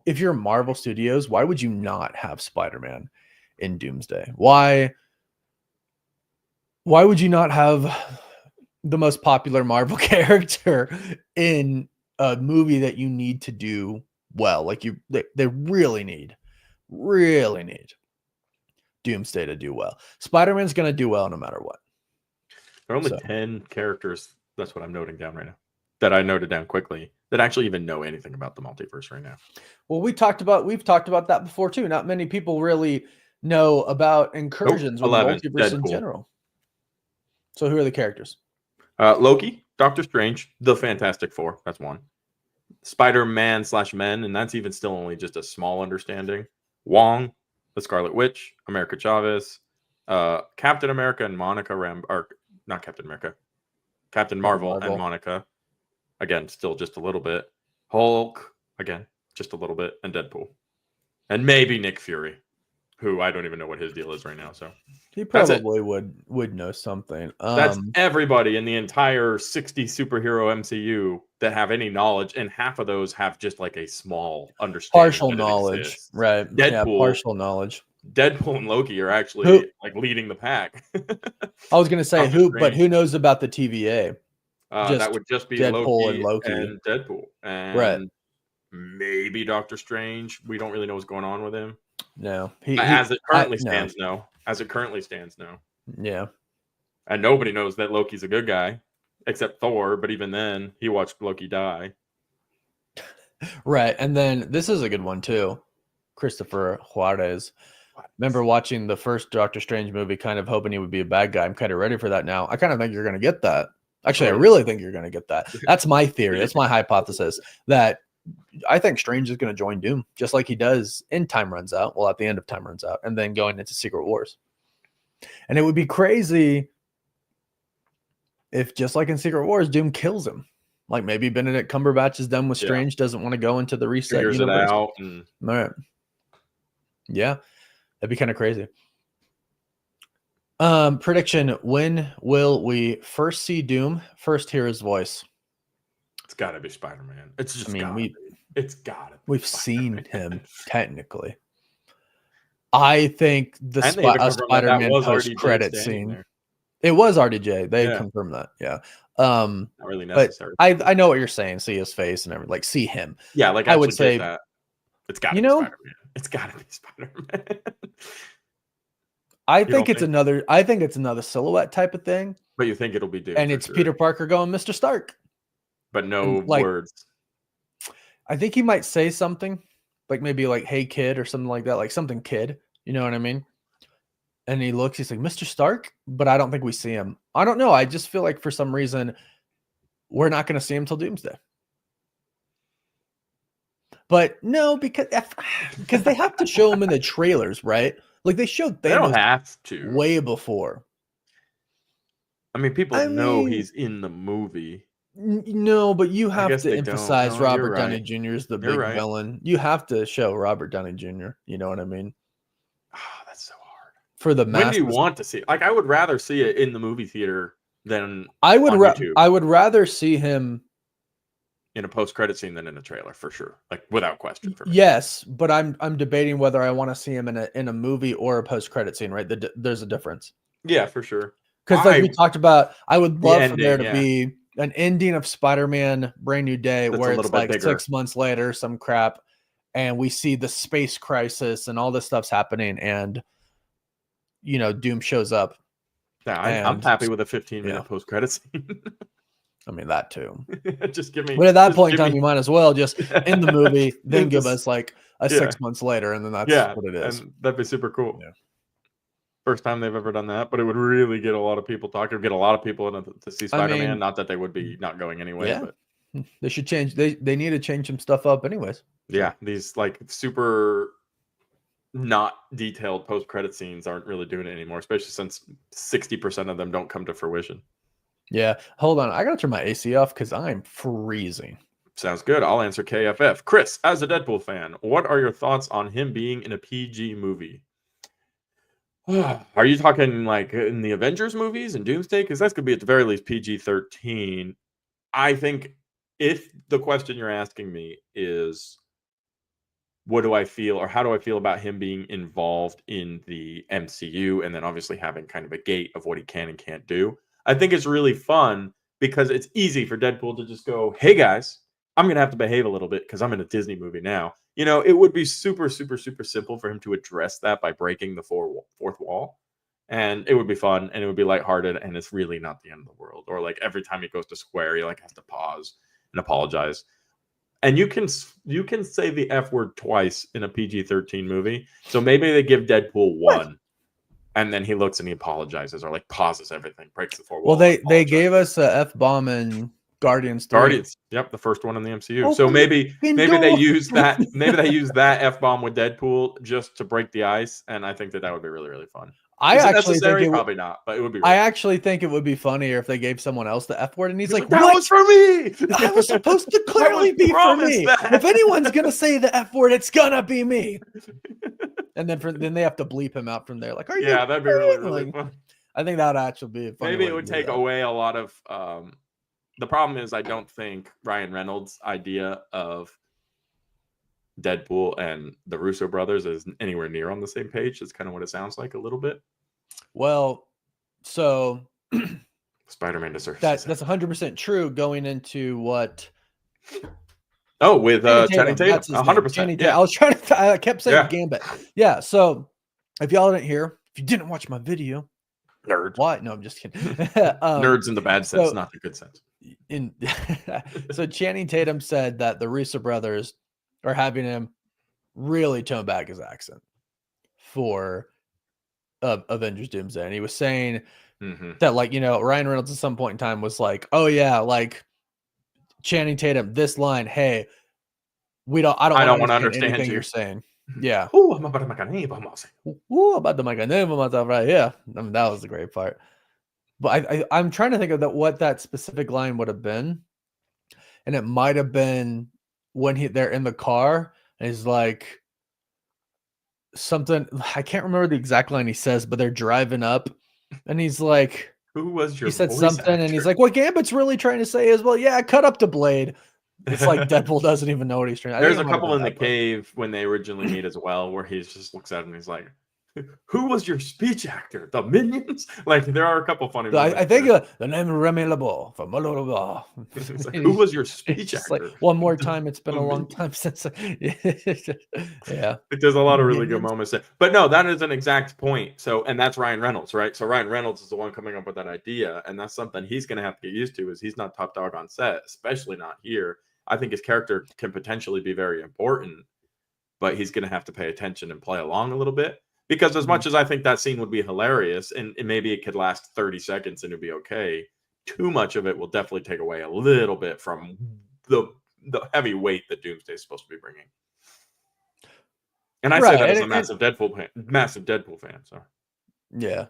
S1: if you're Marvel Studios, why would you not have Spider-Man in Doomsday? Why would you not have the most popular Marvel character in a movie that you need to do well? Like, they really need Doomsday to do well. Spider-Man's going to do well no matter what.
S2: There are only 10 characters, that's what I'm noting down right now, that I noted down quickly, that actually even know anything about the multiverse right now.
S1: Well, we've talked about that before too. Not many people really know about incursions with the multiverse in general. So who are the characters?
S2: Loki, Doctor Strange, the Fantastic Four. That's one. Spider-Man / Men, and that's even still only just a small understanding. Wong, the Scarlet Witch, America Chavez, Captain America and Monica or not Captain America, Captain Marvel and Monica. Again, still just a little bit. Hulk, again, just a little bit, and Deadpool. And maybe Nick Fury, who I don't even know what his deal is right now. So
S1: he probably would know something.
S2: That's everybody in the entire 60 superhero MCU that have any knowledge, and half of those have just like a small understanding.
S1: Partial knowledge, right?
S2: Deadpool,
S1: partial knowledge.
S2: Deadpool and Loki are actually like leading the pack.
S1: I was going to say but who knows about the TVA?
S2: That would just be Loki and Deadpool, and maybe Doctor Strange. We don't really know what's going on with him.
S1: No,
S2: as it currently stands, no. As it currently stands, no.
S1: Yeah,
S2: and nobody knows that Loki's a good guy, except Thor. But even then, he watched Loki die.
S1: Right, and then this is a good one too. Christopher Juarez. Remember watching the first Doctor Strange movie, kind of hoping he would be a bad guy. I'm kind of ready for that now. I kind of think you're going to get that. Actually, I really think you're going to get that. That's my theory. That's my hypothesis, that I think Strange is going to join Doom, just like he does in Time Runs Out. Well, at the end of Time Runs Out, and then going into Secret Wars. And it would be crazy if, just like in Secret Wars, Doom kills him. Like, maybe Benedict Cumberbatch is done with Strange, doesn't want to go into the reset universe.
S2: It out
S1: All right. Yeah, that'd be kind of crazy. Prediction: when will we first see Doom? First hear his voice?
S2: It's got to be Spider-Man. It's just
S1: it's
S2: got to.
S1: We've seen him technically. I think the Spider-Man post-credit scene. It was RDJ. They confirmed that. Yeah.
S2: Not really necessary.
S1: But I know what you're saying. See his face and everything. Like, see him.
S2: Yeah. Like, I would say that it's got to be Spider-Man. It's got to be Spider-Man.
S1: I think it's another silhouette type of thing.
S2: But you think it'll be Doom?
S1: And it's Peter Parker going, Mr. Stark.
S2: But no words.
S1: I think he might say something, like maybe like, "Hey kid," or something like that, like something kid. You know what I mean? And he looks, he's like, "Mr. Stark," but I don't think we see him. I don't know. I just feel like for some reason we're not going to see him till Doomsday. But no, because they have to show him in the trailers, right? Like, they showed Thanos.
S2: They don't have to.
S1: Way before.
S2: I mean, people know he's in the movie.
S1: No, but you have to emphasize Robert Downey Jr. is the big villain. You have to show Robert Downey Jr. You know what I mean?
S2: Oh, that's so hard.
S1: For the masses.
S2: When do you want to see it? Like, I would rather see it in the movie theater than
S1: on YouTube. I would rather see him
S2: in a post-credit scene than in a trailer, for sure. Like, without question. For me.
S1: Yes, but I'm debating whether I want to see him in a movie or a post-credit scene. Right? There's a difference.
S2: Yeah, for sure.
S1: Because like we talked about, I would love for there to be an ending of Spider-Man Brand New Day where it's like bigger. 6 months later, some crap, and we see the space crisis and all this stuff's happening, and Doom shows up.
S2: Yeah, I'm happy with a 15-minute post-credit scene.
S1: I mean, that too.
S2: Just give me.
S1: But at that point in time, you might as well just end the movie, then give us like a 6 months later, and then that's what it is.
S2: And that'd be super cool.
S1: Yeah.
S2: First time they've ever done that, but it would really get a lot of people talking, get a lot of people to see Spider-Man. I mean, not that they would be not going anyway.
S1: Yeah.
S2: But
S1: they should change. They need to change some stuff up anyways.
S2: Yeah. These like super not detailed post-credit scenes aren't really doing it anymore, especially since 60% of them don't come to fruition.
S1: Yeah. Hold on. I got to turn my AC off because I'm freezing.
S2: Sounds good. I'll answer KFF. Chris, as a Deadpool fan, what are your thoughts on him being in a PG movie? Are you talking like in the Avengers movies and Doomsday? Because that's going to be at the very least PG-13. I think if the question you're asking me is, what do I feel, or how do I feel about him being involved in the MCU and then obviously having kind of a gate of what he can and can't do, I think it's really fun because it's easy for Deadpool to just go, hey guys, I'm going to have to behave a little bit because I'm in a Disney movie now. You know, it would be super, super, super simple for him to address that by breaking the fourth wall. And it would be fun and it would be lighthearted and it's really not the end of the world. Or like every time he goes to square, he like has to pause and apologize. And you can say the F word twice in a PG-13 movie. So maybe they give Deadpool one, and then he looks and he apologizes, or like pauses everything, breaks the fourth wall.
S1: Well, they gave us a F-bomb in Guardians 3.
S2: Guardians, yep, the first one in the MCU. So maybe they use that. Maybe they use that F-bomb with Deadpool just to break the ice, and I think that would be really, really fun.
S1: I actually think
S2: probably not, but it would be.
S1: I actually think it would be funnier if they gave someone else the F word, and he's like,
S2: "That was for me.
S1: That was supposed to clearly be for me. If anyone's gonna say the F word, it's gonna be me." And then they have to bleep him out from there. Like,
S2: yeah, that'd be really, really fun.
S1: I think that would actually be a funny.
S2: Maybe it would take away a lot of. The problem is, I don't think Ryan Reynolds' idea of Deadpool and the Russo brothers is anywhere near on the same page. That's kind of what it sounds like a little bit.
S1: Well, so
S2: Spider-Man deserves
S1: that's 100% true. Going into what?
S2: Oh, with Channing Tatum, 100%.
S1: Yeah, I was trying to. I kept saying Gambit. Yeah. So if y'all didn't hear, if you didn't watch my video,
S2: nerd.
S1: What? No, I'm just kidding.
S2: Nerds in the bad sense, not the good sense.
S1: So Channing Tatum said that the Russo brothers are having him really tone back his accent for Avengers Doomsday, and he was saying that, like, Ryan Reynolds at some point in time was like, "Oh yeah, like Channing Tatum, this line, hey, I don't want to understand anything you're saying." Yeah.
S2: Oh, I'm about to make a name of myself.
S1: Oh, about to make a name of myself, right? Yeah, I mean, that was the great part. But I'm trying to think of what that specific line would have been, and it might have been when they're in the car and he's like something. I can't remember the exact line he says, but they're driving up, and he's like,
S2: "Who was your?"
S1: He said something, actor? And he's like, "What Gambit's really trying to say is, well, yeah, cut up to Blade." It's like Deadpool doesn't even know what he's trying.
S2: There's a couple in the cave when they originally meet as well, where he just looks at him and he's like, "Who was your speech actor? The Minions?" Like, there are a couple funny.
S1: I think the name is Remy LeBeau from
S2: like, who was your speech actor?
S1: Like, one more time, it's been a long time since. Yeah,
S2: there's a lot of really good moments there. But no, that is an exact point. So, and that's Ryan Reynolds, right? So Ryan Reynolds is the one coming up with that idea, and that's something he's going to have to get used to. Is he's not top dog on set, especially not here. I think his character can potentially be very important, but he's going to have to pay attention and play along a little bit. Because as much as I think that scene would be hilarious, and maybe it could last 30 seconds and it'd be okay, too much of it will definitely take away a little bit from the heavy weight that Doomsday is supposed to be bringing. And I say that as a massive Deadpool fan. So
S1: yeah.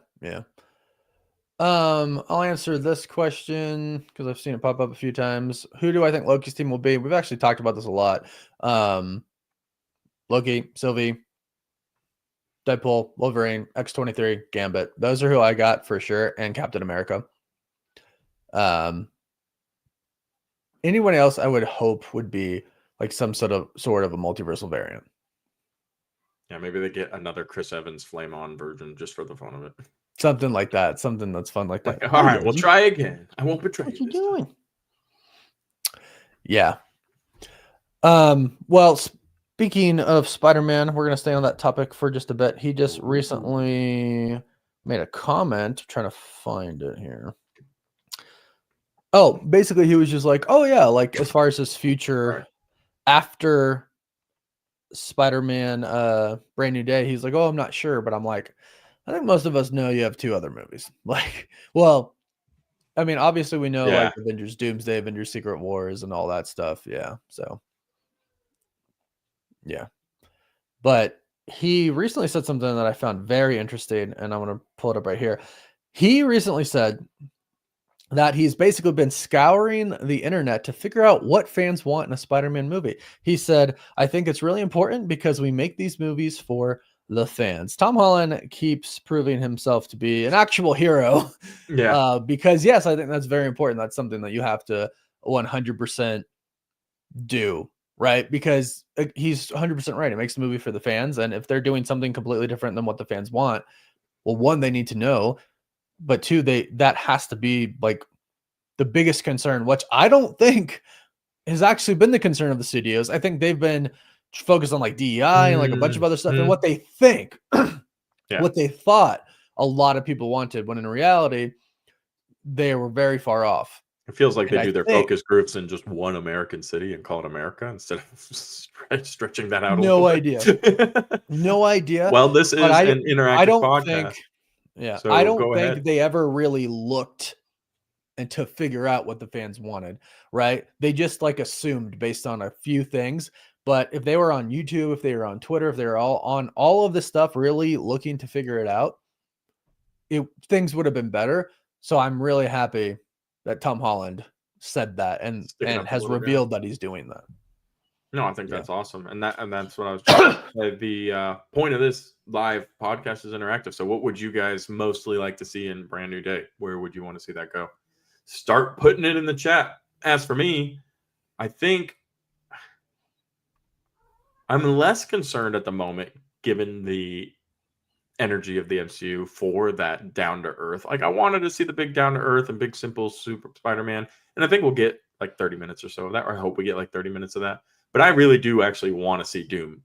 S1: I'll answer this question because I've seen it pop up a few times. Who do I think Loki's team will be? We've actually talked about this a lot. Loki, Sylvie, Deadpool, Wolverine, X-23, Gambit. Those are who I got for sure, and Captain America. Anyone else I would hope would be like some sort of a multiversal variant.
S2: Yeah, maybe they get another Chris Evans Flame On version just for the fun of it.
S1: Something like that. Something that's fun like that.
S2: All right, we'll try again. I won't betray you.
S1: What you doing? Yeah. Well, speaking of Spider-Man, we're going to stay on that topic for just a bit. He just recently made a comment. I'm trying to find it here. Oh, basically he was just like, oh yeah, like as far as his future after Spider-Man Brand New Day, he's like, oh, I'm not sure, but I'm like, I think most of us know you have 2 other movies. Like, well, I mean, obviously we know like Avengers Doomsday, Avengers Secret Wars, and all that stuff. Yeah. So, yeah. But he recently said something that I found very interesting, and I'm going to pull it up right here. He recently said that he's basically been scouring the internet to figure out what fans want in a Spider-Man movie. He said, I think it's really important because we make these movies for the fans. Tom Holland keeps proving himself to be an actual hero.
S2: Yeah.
S1: Because, yes, I think that's very important. That's something that you have to 100% do, right? Because he's 100% right. It makes the movie for the fans. And if they're doing something completely different than what the fans want, well, one, they need to know. But two, that has to be like the biggest concern, which I don't think has actually been the concern of the studios. I think they've been focused on like DEI and like a bunch of other stuff and what they think, what they thought a lot of people wanted, when in reality, they were very far off.
S2: It feels like they do their focus groups in just one American city and call it America instead of stretching that out a little
S1: bit. No idea.
S2: Well, this is an interactive podcast. So
S1: I don't think they ever really looked and to figure out what the fans wanted, right? They just like assumed based on a few things. But if they were on YouTube, if they were on Twitter, if they were all on all of this stuff, really looking to figure it out, things would have been better. So I'm really happy that Tom Holland said that and has revealed that he's doing that.
S2: No, I think that's awesome. And that's what I was trying to say. The point of this live podcast is interactive. So what would you guys mostly like to see in Brand New Day? Where would you want to see that go? Start putting it in the chat. As for me, I think I'm less concerned at the moment, given the energy of the MCU, for that down to earth. Like, I wanted to see the big down to earth and big simple super Spider-Man, and I think we'll get like 30 minutes or so of that, or I hope we get like 30 minutes of that. But I really do actually want to see Doom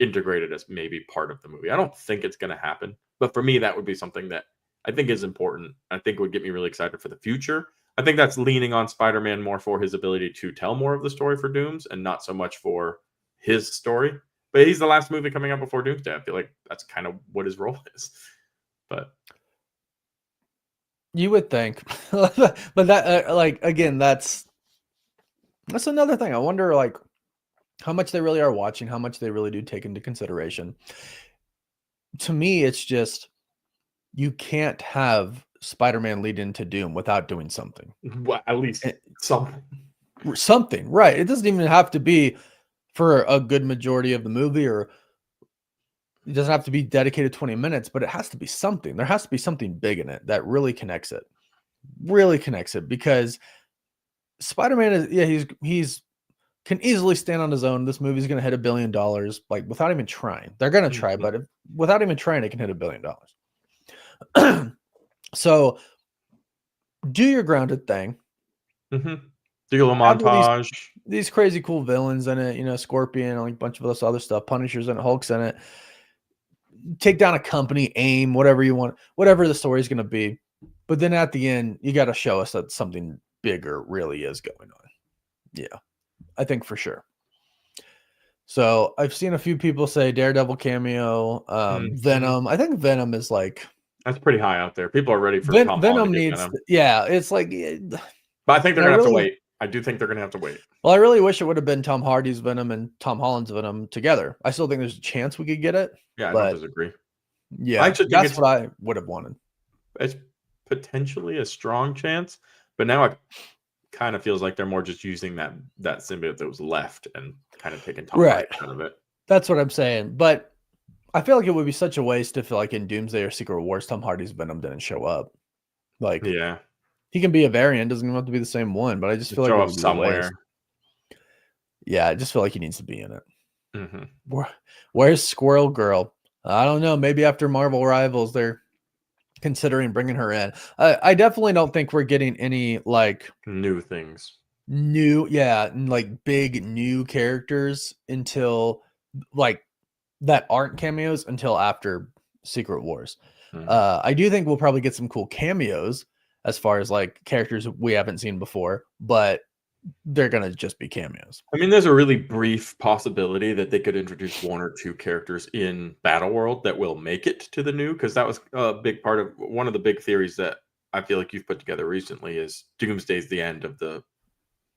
S2: integrated as maybe part of the movie. I don't think it's going to happen, but for me, that would be something that I think is important. I think would get me really excited for the future. I think that's leaning on Spider-Man more for his ability to tell more of the story for Dooms and not so much for his story. But he's the last movie coming out before Doomsday. I feel like that's kind of what his role is. But
S1: you would think, but that like again, that's another thing. I wonder like how much they really are watching, how much they really do take into consideration. To me, it's just you can't have Spider-Man lead into Doom without doing something.
S2: Well, at least something.
S1: Something, right? It doesn't even have to be for a good majority of the movie, or it doesn't have to be dedicated 20 minutes, but it has to be something. There has to be something big in it that really connects it. Because Spider-Man is, he's can easily stand on his own. This movie's going to hit $1 billion, like without even trying. They're going to try, but without even trying, it can hit $1 billion. So do your grounded thing.
S2: Do your little montage.
S1: These crazy cool villains in it, Scorpion and like a bunch of this other stuff, Punishers and Hulk's in it. Take down a company, AIM, whatever you want, whatever the story is going to be. But then at the end, you got to show us that something bigger really is going on. Yeah, I think for sure. So I've seen a few people say Daredevil cameo, Venom. I think Venom is like,
S2: that's pretty high out there. People are ready for
S1: Tom Venom needs. Venom. Yeah, it's like.
S2: But I think they're gonna have to wait. I do think they're gonna have to wait.
S1: Well, I really wish it would have been Tom Hardy's Venom and Tom Holland's Venom together. I still think there's a chance we could get it.
S2: Yeah, I don't disagree.
S1: Yeah, that's what I would have wanted.
S2: It's potentially a strong chance, but now it kind of feels like they're more just using that symbiote that was left and kind of taking Tom Hardy out of it.
S1: That's what I'm saying. But I feel like it would be such a waste if, like in Doomsday or Secret Wars, Tom Hardy's Venom didn't show up. Like,
S2: yeah,
S1: he can be a variant, doesn't even have to be the same one. But I just feel like it would be somewhere. Yeah, I just feel like he needs to be in it. Where's Squirrel Girl? I don't know. Maybe after Marvel Rivals, they're considering bringing her in. I definitely don't think we're getting any like
S2: new things.
S1: Like big new characters until like that aren't cameos until after Secret Wars. I do think we'll probably get some cool cameos as far as like characters we haven't seen before, but they're gonna just be cameos.
S2: I mean, there's a really brief possibility that they could introduce one or two characters in Battle World that will make it to the new, because that was a big part of one of the big theories that I feel like you've put together recently is Doomsday's the end of the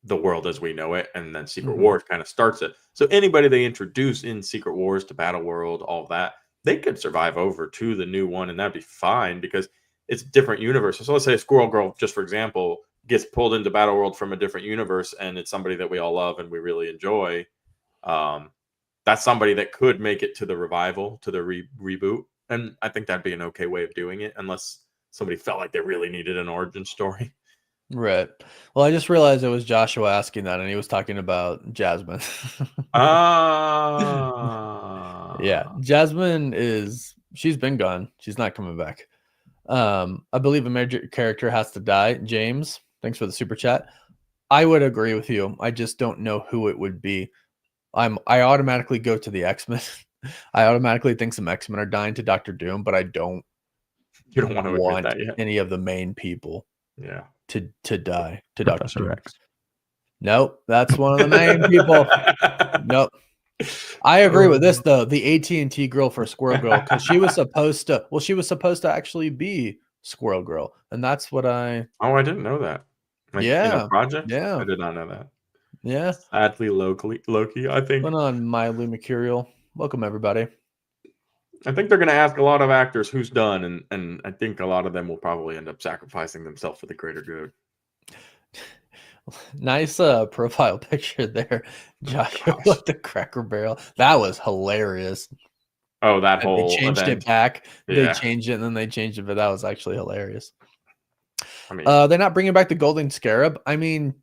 S2: the world as we know it, and then Secret Wars kind of starts it. So anybody they introduce in Secret Wars to Battle World, all that, they could survive over to the new one, and that'd be fine because it's different universes. So let's say Squirrel Girl, just for example, gets pulled into Battle World from a different universe, and it's somebody that we all love and we really enjoy. That's somebody that could make it to the revival, to the reboot, and I think that'd be an okay way of doing it, unless somebody felt like they really needed an origin story.
S1: Right. Well, I just realized it was Joshua asking that, and he was talking about Jasmine. Yeah, Jasmine she's been gone. She's not coming back. I believe a major character has to die. James, thanks for the super chat. I would agree with you. I just don't know who it would be. I automatically go to the X-Men. I automatically think some X-Men are dying to Doctor Doom, but I don't.
S2: You don't want to admit that yet.
S1: Any of the main people.
S2: Yeah.
S1: To die to Doctor Doom.
S2: X.
S1: Nope, that's one of the main people. Nope. I agree with this though. The AT&T girl for Squirrel Girl, because she was supposed to actually be Squirrel Girl, and that's what I.
S2: Oh, I didn't know that. Like, in a project?
S1: Yeah,
S2: I did not know that.
S1: Yeah.
S2: Sadly, Loki, I think.
S1: Went on mildly mercurial. Welcome everybody.
S2: I think they're going to ask a lot of actors who's done, and I think a lot of them will probably end up sacrificing themselves for the greater good.
S1: Nice profile picture there, Joshua, with the Cracker Barrel. That was hilarious.
S2: Oh, that whole
S1: they changed
S2: event.
S1: It back.
S2: Yeah.
S1: They changed it and then they changed it, but that was actually hilarious.
S2: I mean,
S1: they're not bringing back the Golden Scarab. I mean,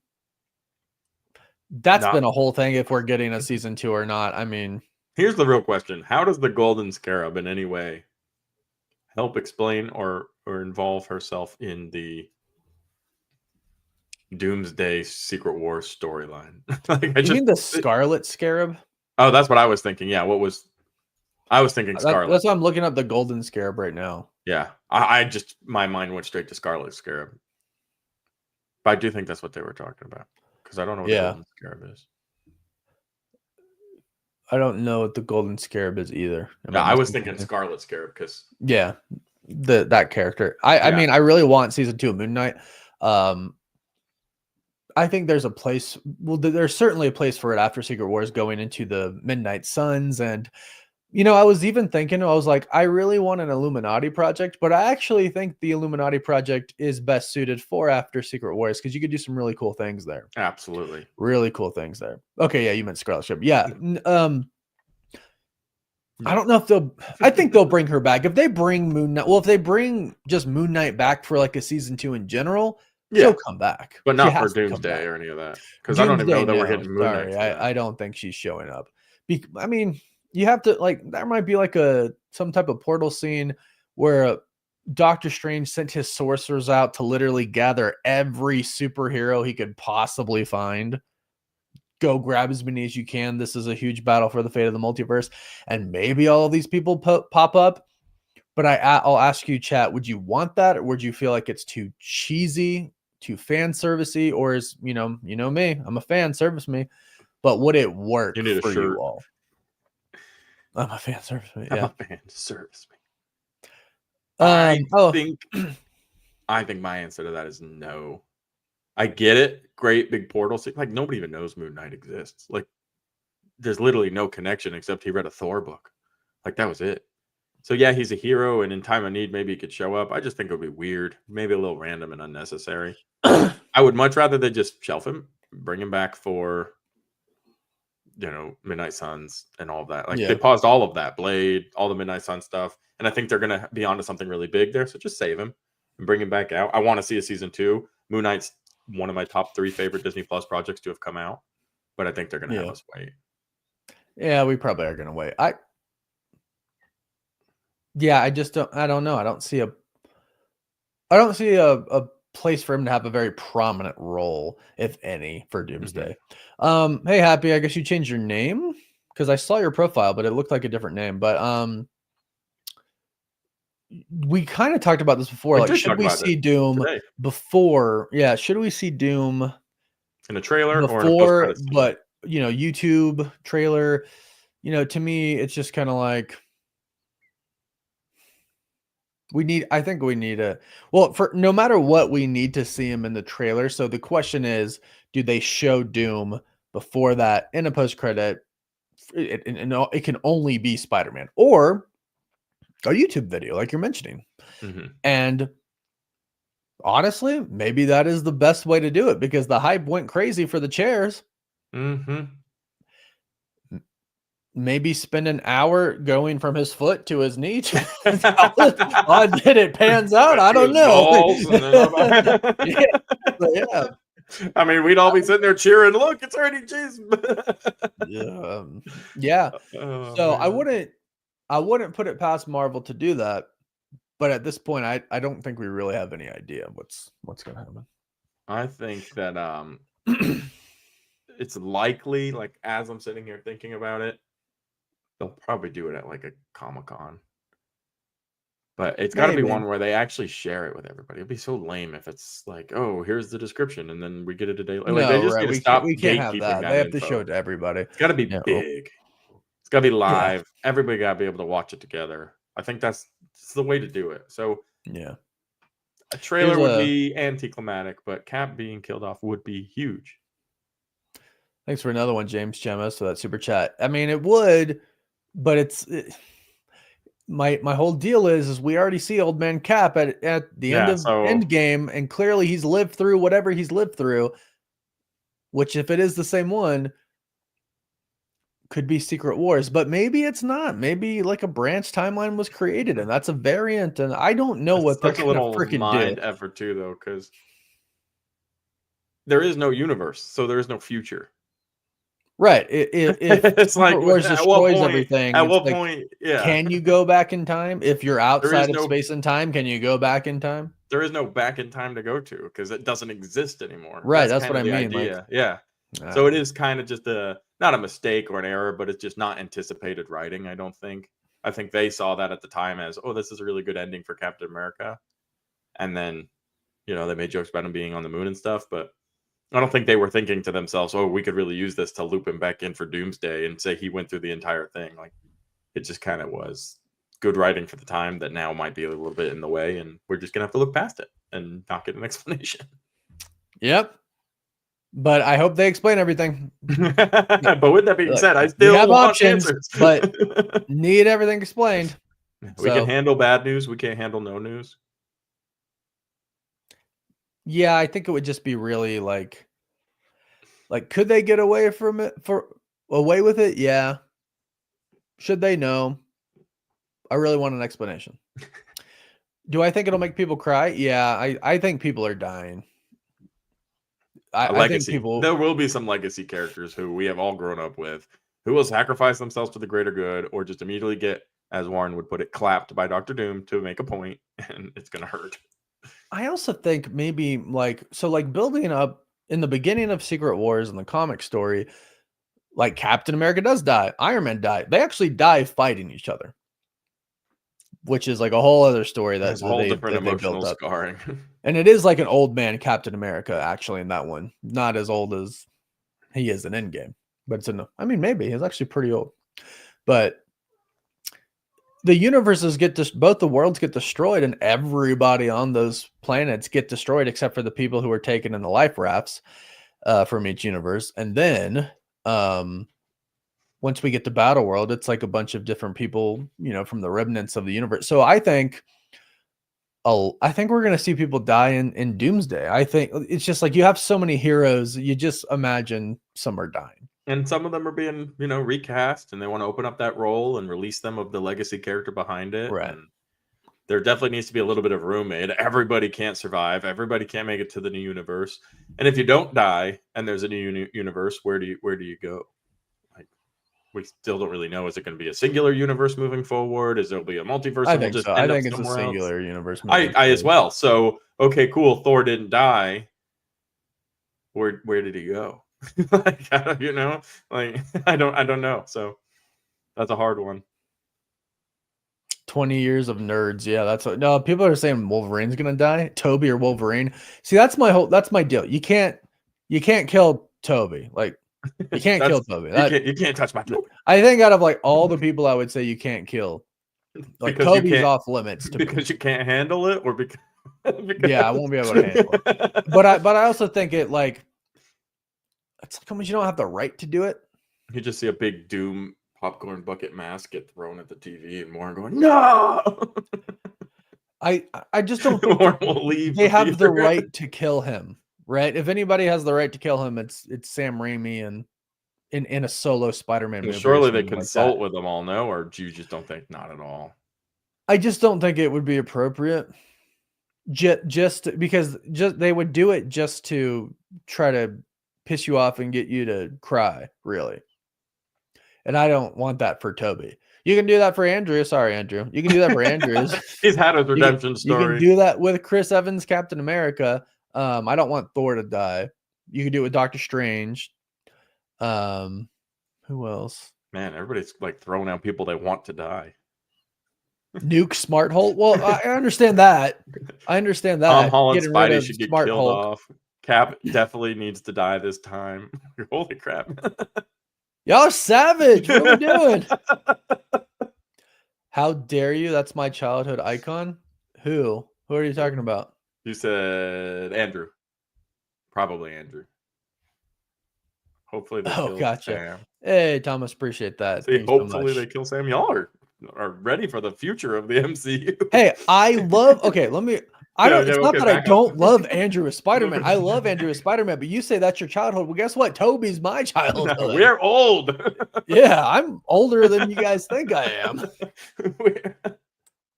S1: that's been a whole thing. If we're getting a season 2 or not, I mean,
S2: here's the real question: how does the Golden Scarab in any way help explain or involve herself in the Doomsday Secret Wars storyline?
S1: You mean the Scarlet Scarab?
S2: Oh, that's what I was thinking. Yeah, I was thinking Scarlet.
S1: That's why I'm looking up the Golden Scarab right now.
S2: Yeah, I just, my mind went straight to Scarlet Scarab. But I do think that's what they were talking about, because I don't know what the Golden Scarab is.
S1: I don't know what the Golden Scarab is either.
S2: Yeah, I was thinking Scarlet Scarab because
S1: that character. I mean, I really want season 2 of Moon Knight. I think there's a place. Well, there's certainly a place for it after Secret Wars, going into the Midnight Suns. And, I was even thinking, I was like, I really want an Illuminati project, but I actually think the Illuminati project is best suited for after Secret Wars, because you could do some really cool things there.
S2: Absolutely.
S1: Really cool things there. Okay, yeah, you meant Scarlet Scarab. Yeah. I don't know if I think they'll bring her back. If they bring Moon Knight, if they bring just Moon Knight back for like a season 2 in general, she'll come back.
S2: But not for Doomsday or any of that. Because I don't even know that we're getting Moon Knight.
S1: I don't think she's showing up. I mean, you have to, there might be some type of portal scene where Doctor Strange sent his sorcerers out to literally gather every superhero he could possibly find. Go grab as many as you can. This is a huge battle for the fate of the multiverse. And maybe all of these people pop up. But I'll ask you, chat, would you want that? Or would you feel like it's too cheesy, too fan servicey? Or is, you know me, I'm a fan, service me. But would it work for you all? I'm a fan, service me. Yeah.
S2: I'm a fan, service me. I think my answer to that is no. I get it. Great big portal scene. Like, nobody even knows Moon Knight exists. Like, there's literally no connection except he read a Thor book. Like, that was it. So yeah, he's a hero, and in time of need, maybe he could show up. I just think it would be weird, maybe a little random and unnecessary. I would much rather they just shelf him, bring him back for, Midnight Suns and all of that. Like, they paused all of that, Blade, all the Midnight Sun stuff, and I think they're gonna be onto something really big there. So just save him and bring him back out. I want to see a season 2. Moon Knight's one of my top 3 favorite Disney Plus projects to have come out, but I think they're gonna have us wait.
S1: Yeah, we probably are gonna wait. I just don't. I don't know. I don't see a place for him to have a very prominent role, if any, for Doomsday. Mm-hmm. Hey, Happy, I guess you changed your name, because I saw your profile, but it looked like a different name. But we kind of talked about this before. Like, should we see Doom before? Yeah, should we see Doom
S2: in a trailer
S1: before? Or in a but YouTube trailer. To me, it's just kind of like. I think we need for no matter what, we need to see him in the trailer. So the question is, do they show Doom before that in a post-credit? It can only be Spider-Man or a YouTube video like you're mentioning. And honestly, maybe that is the best way to do it because the hype went crazy for the chairs. Maybe spend an hour going from his foot to his knee. Did it pans out? I don't know.
S2: Yeah. I mean, we'd all be sitting there cheering. Look, it's RDJ's.
S1: Yeah. So man. I wouldn't put it past Marvel to do that. But at this point, I don't think we really have any idea what's going to happen.
S2: I think that it's likely, like as I'm sitting here thinking about it, they'll probably do it at like a Comic-Con. But it's got to be one where they actually share it with everybody. It'd be so lame if it's like, oh, here's the description, and then we get it a day. Like they just need to stop.
S1: We can't have that. They have to show it to everybody.
S2: It's got to be big. It's got to be live. Yeah. Everybody got to be able to watch it together. I think that's the way to do it. So
S1: yeah,
S2: a trailer would be anticlimactic, but Cap being killed off would be huge.
S1: Thanks for another one, James Chemos, for that super chat. I mean, it would, but my whole deal is we already see Old Man Cap at the end of Endgame, and clearly he's lived through whatever he's lived through. Which, if it is the same one, could be Secret Wars, but maybe it's not. Maybe like a branch timeline was created, and that's a variant. And I don't know what they're going to freaking
S2: mind effort too, though, because there is no universe, so there is no future.
S1: Right. If
S2: it's like
S1: Wars destroys everything.
S2: At what point? Yeah.
S1: Can you go back in time if you're outside of space and time? Can you go back in time?
S2: There is no back in time to go to because it doesn't exist anymore.
S1: Right. That's what I mean. Like,
S2: yeah. So it is kind of just not a mistake or an error, but it's just not anticipated writing. I don't think. I think they saw that at the time as, oh, this is a really good ending for Captain America, and then, they made jokes about him being on the moon and stuff, but I don't think they were thinking to themselves, oh, we could really use this to loop him back in for Doomsday and say he went through the entire thing. Like, it just kind of was good writing for the time that now might be a little bit in the way, and we're just going to have to look past it and not get an explanation.
S1: Yep. But I hope they explain everything.
S2: But with that being said, I still
S1: have
S2: want
S1: options,
S2: answers.
S1: But need everything explained.
S2: We can handle bad news. We can't handle no news.
S1: Yeah, I think it would just be really like could they get away from it away with it? Yeah. Should they? No. I really want an explanation. Do I think it'll make people cry? Yeah, I think people are dying. I think
S2: there will be some legacy characters who we have all grown up with who will sacrifice themselves for the greater good or just immediately get, as Warren would put it, clapped by Dr. Doom to make a point, and it's going to hurt.
S1: I also think maybe building up in the beginning of Secret Wars and the comic story, like Captain America does die, Iron Man died. They actually die fighting each other, which is like a whole other story that's a whole different emotional
S2: scarring.
S1: And it is like an old man Captain America, actually, in that one. Not as old as he is in Endgame, but maybe he's actually pretty old. But the universes both the worlds get destroyed, and everybody on those planets get destroyed except for the people who are taken in the life rafts from each universe. And then once we get to Battle World, it's like a bunch of different people, from the remnants of the universe. So I think we're going to see people die in Doomsday. I think it's just like you have so many heroes. You just imagine some are dying.
S2: And some of them are being, recast, and they want to open up that role and release them of the legacy character behind it.
S1: Right.
S2: And there definitely needs to be a little bit of room made. Everybody can't survive. Everybody can't make it to the new universe. And if you don't die and there's a new universe, where do you go? Like, we still don't really know. Is it going to be a singular universe moving forward? Is there be a multiverse?
S1: I think so. I think it's a singular universe.
S2: I as well. So, okay, cool. Thor didn't die. Where did he go? I don't know. So that's a hard one.
S1: 20 years of nerds. Yeah, people are saying Wolverine's gonna die. Toby or Wolverine. See, that's my deal. You can't kill Toby. Like, you can't kill Toby.
S2: You can't touch my Toby.
S1: I think out of like all the people I would say you can't kill, like Toby's off limits to
S2: because you can't handle it, or because
S1: yeah, I won't be able to handle it. But I also think it like It's like almost you don't have the right to do it.
S2: You just see a big Doom popcorn bucket mask get thrown at the TV, and Warren going, "No!"
S1: I just don't think
S2: Warren will leave
S1: they have the
S2: theater.
S1: right to kill him, right? If anybody has the right to kill him, it's Sam Raimi and in a solo Spider-Man movie.
S2: Surely they consult with them all, no? Or do you just don't think not at all?
S1: I just don't think it would be appropriate. Just because they would do it just to try to piss you off and get you to cry, really. And I don't want that for Toby. You can do that for Andrew. Sorry, Andrew. You can do that for Andrews.
S2: He's had his redemption story.
S1: You can do that with Chris Evans, Captain America. I don't want Thor to die. You can do it with Doctor Strange. Who else?
S2: Man, everybody's like throwing out people they want to die.
S1: Nuke Smart Hulk. Well, I understand that.
S2: Tom Holland Spidey should get killed
S1: Hulk
S2: off. Cap definitely needs to die this time. Holy crap.
S1: Y'all are savage. What are we doing? How dare you? That's my childhood icon. Who are you talking about?
S2: You said Andrew. Probably Andrew. Hopefully they kill
S1: gotcha.
S2: Sam.
S1: Hey, Thomas, appreciate that.
S2: See, hopefully they kill Sam. Y'all are ready for the future of the MCU.
S1: Hey, I love. Okay, let me. It's not that I don't love Andrew as Spider-Man. I love Andrew as Spider-Man, but you say that's your childhood. Well, guess what? Toby's my childhood.
S2: No, we're old.
S1: Yeah, I'm older than you guys think I am.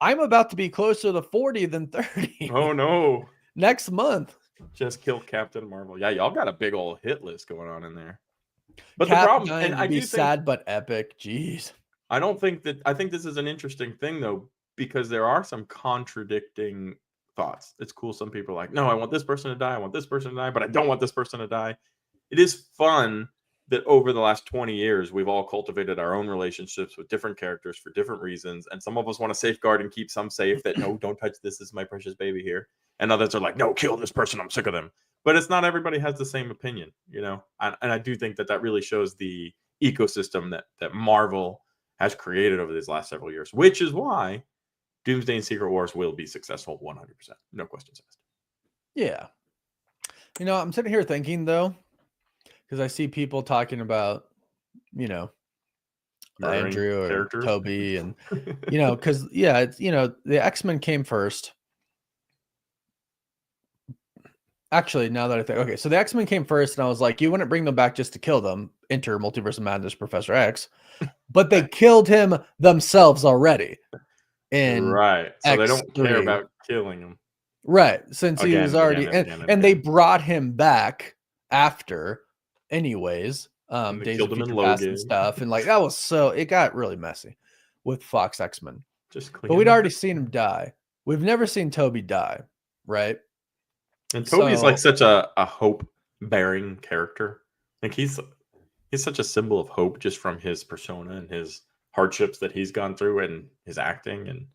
S1: I'm about to be closer to 40 than 30.
S2: Oh no!
S1: Next month.
S2: Just kill Captain Marvel. Yeah, y'all got a big old hit list going on in there. But
S1: Cap
S2: the problem, and I
S1: be
S2: do
S1: sad but epic. Jeez.
S2: I think this is an interesting thing though, because there are some contradicting thoughts. It's cool. Some people are like, no, I want this person to die. I want this person to die, but I don't want this person to die. It is fun that over the last 20 years, we've all cultivated our own relationships with different characters for different reasons. And some of us want to safeguard and keep some safe that, no, don't touch this. This is my precious baby here. And others are like, no, kill this person. I'm sick of them. But it's not everybody has the same opinion, you know? And I do think that really shows the ecosystem that Marvel has created over these last several years, which is why Doomsday and Secret Wars will be successful 100%. No questions asked.
S1: Yeah. You know, I'm sitting here thinking, though, because I see people talking about, you know, Andrew or Toby and, you know, because, yeah, it's, you know, the X-Men came first. Actually, now that I think, okay, so the X-Men came first, and I was like, you wouldn't bring them back just to kill them. Enter Multiverse of Madness, Professor X. But they killed him themselves already.
S2: Right. So X3. They don't care about killing him.
S1: Right. Since he was already, and they brought him back after, anyways. Days of Future Past and stuff. And like, that was it got really messy with Fox X-Men. But we'd already seen him die. We've never seen Toby die, right?
S2: And Toby's like such a hope-bearing character. Like he's such a symbol of hope just from his persona and his hardships that he's gone through and his acting, and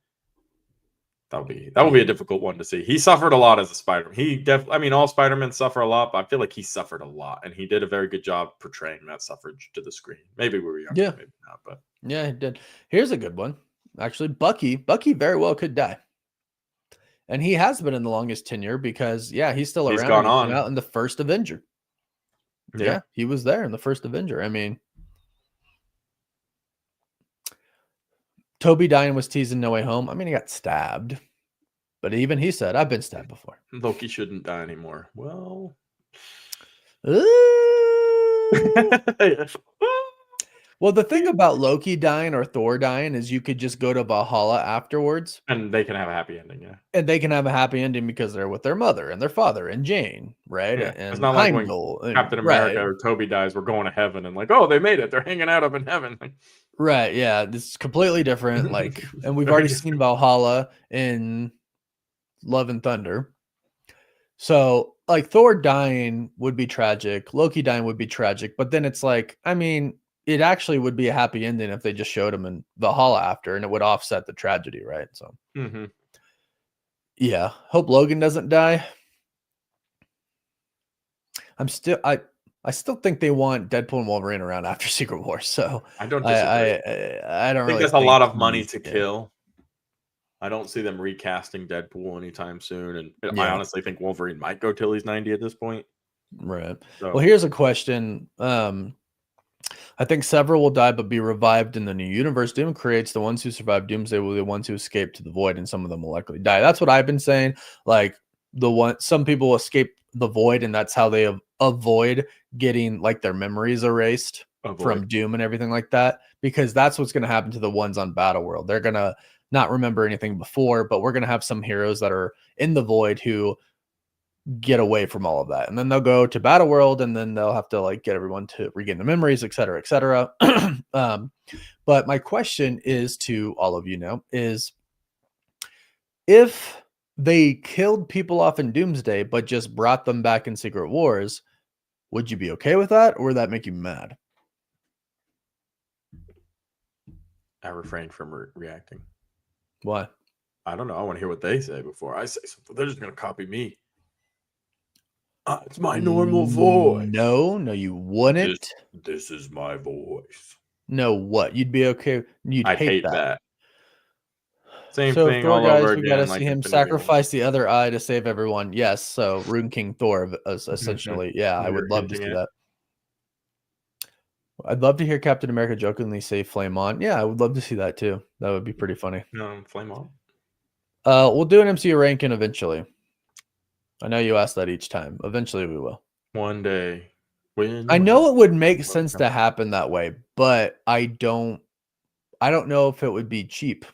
S2: that will be a difficult one to see. He suffered a lot as a Spider-Man. I mean, all Spider-Men suffer a lot, but I feel like he suffered a lot, and he did a very good job portraying that suffrage to the screen. Maybe we were young, maybe not, but
S1: yeah, he did. Here's a good one, actually. Bucky very well could die. And he has been in the longest tenure because, he's still around.
S2: He's gone on.
S1: Out in the first Avenger. Yeah, he was there in the first Avenger. I mean, Toby dying was teasing No Way Home. I mean, he got stabbed. But even he said, I've been stabbed before.
S2: Loki shouldn't die anymore. Well.
S1: Well, the thing about Loki dying or Thor dying is you could just go to Valhalla afterwards.
S2: And they can have a happy ending, yeah.
S1: And they can have a happy ending because they're with their mother and their father and Jane, right?
S2: Yeah.
S1: And
S2: it's not like when Captain America or Toby dies, we're going to heaven and like, oh, they made it. They're hanging out up in heaven.
S1: Right, yeah. This is completely different. Like, and we've already seen Valhalla in Love and Thunder. So, like, Thor dying would be tragic. Loki dying would be tragic. But then it's like, I mean, it actually would be a happy ending if they just showed him in Valhalla after, and it would offset the tragedy, right? So, yeah. Hope Logan doesn't die. I still think they want Deadpool and Wolverine around after Secret Wars. So
S2: I don't disagree.
S1: I don't
S2: think
S1: really
S2: that's a lot of money to kill. I don't see them recasting Deadpool anytime soon, and I honestly think Wolverine might go till he's 90 at this point.
S1: Right.
S2: So,
S1: Well, here's a question. I think several will die but be revived in the new universe. Doom creates the ones who survive Doomsday will be the ones who escape to the void, and some of them will likely die. That's what I've been saying. Like some people escape the void, and that's how they avoid getting like their memories erased from Doom and everything like that. Because that's what's going to happen to the ones on Battle World. They're gonna not remember anything before, but we're gonna have some heroes that are in the void who get away from all of that, and then they'll go to Battle World, and then they'll have to like get everyone to regain the memories, etc., etc. But my question is to all of you now is, if they killed people off in Doomsday but just brought them back in Secret Wars, would you be okay with that, or would that make you mad?
S2: I refrain from reacting.
S1: Why?
S2: I don't know. I want to hear what they say before I say something. They're just going to copy me. It's my normal voice.
S1: No, you wouldn't.
S2: This is my voice.
S1: No, what? You'd be okay. You'd hate that.
S2: Same thing
S1: Thor,
S2: all
S1: guys,
S2: over
S1: we
S2: again.
S1: gotta
S2: Like
S1: see him
S2: Infinity
S1: sacrifice the other eye to save everyone. Yes, so Rune King Thor, essentially. Yeah, I would love to see that. I'd love to hear Captain America jokingly say "Flame on." Yeah, I would love to see that too. That would be pretty funny.
S2: No, Flame on.
S1: We'll do an MCU ranking eventually. I know you ask that each time. Eventually, we will.
S2: One day.
S1: I know it would make sense to happen that way, but I don't know if it would be cheap.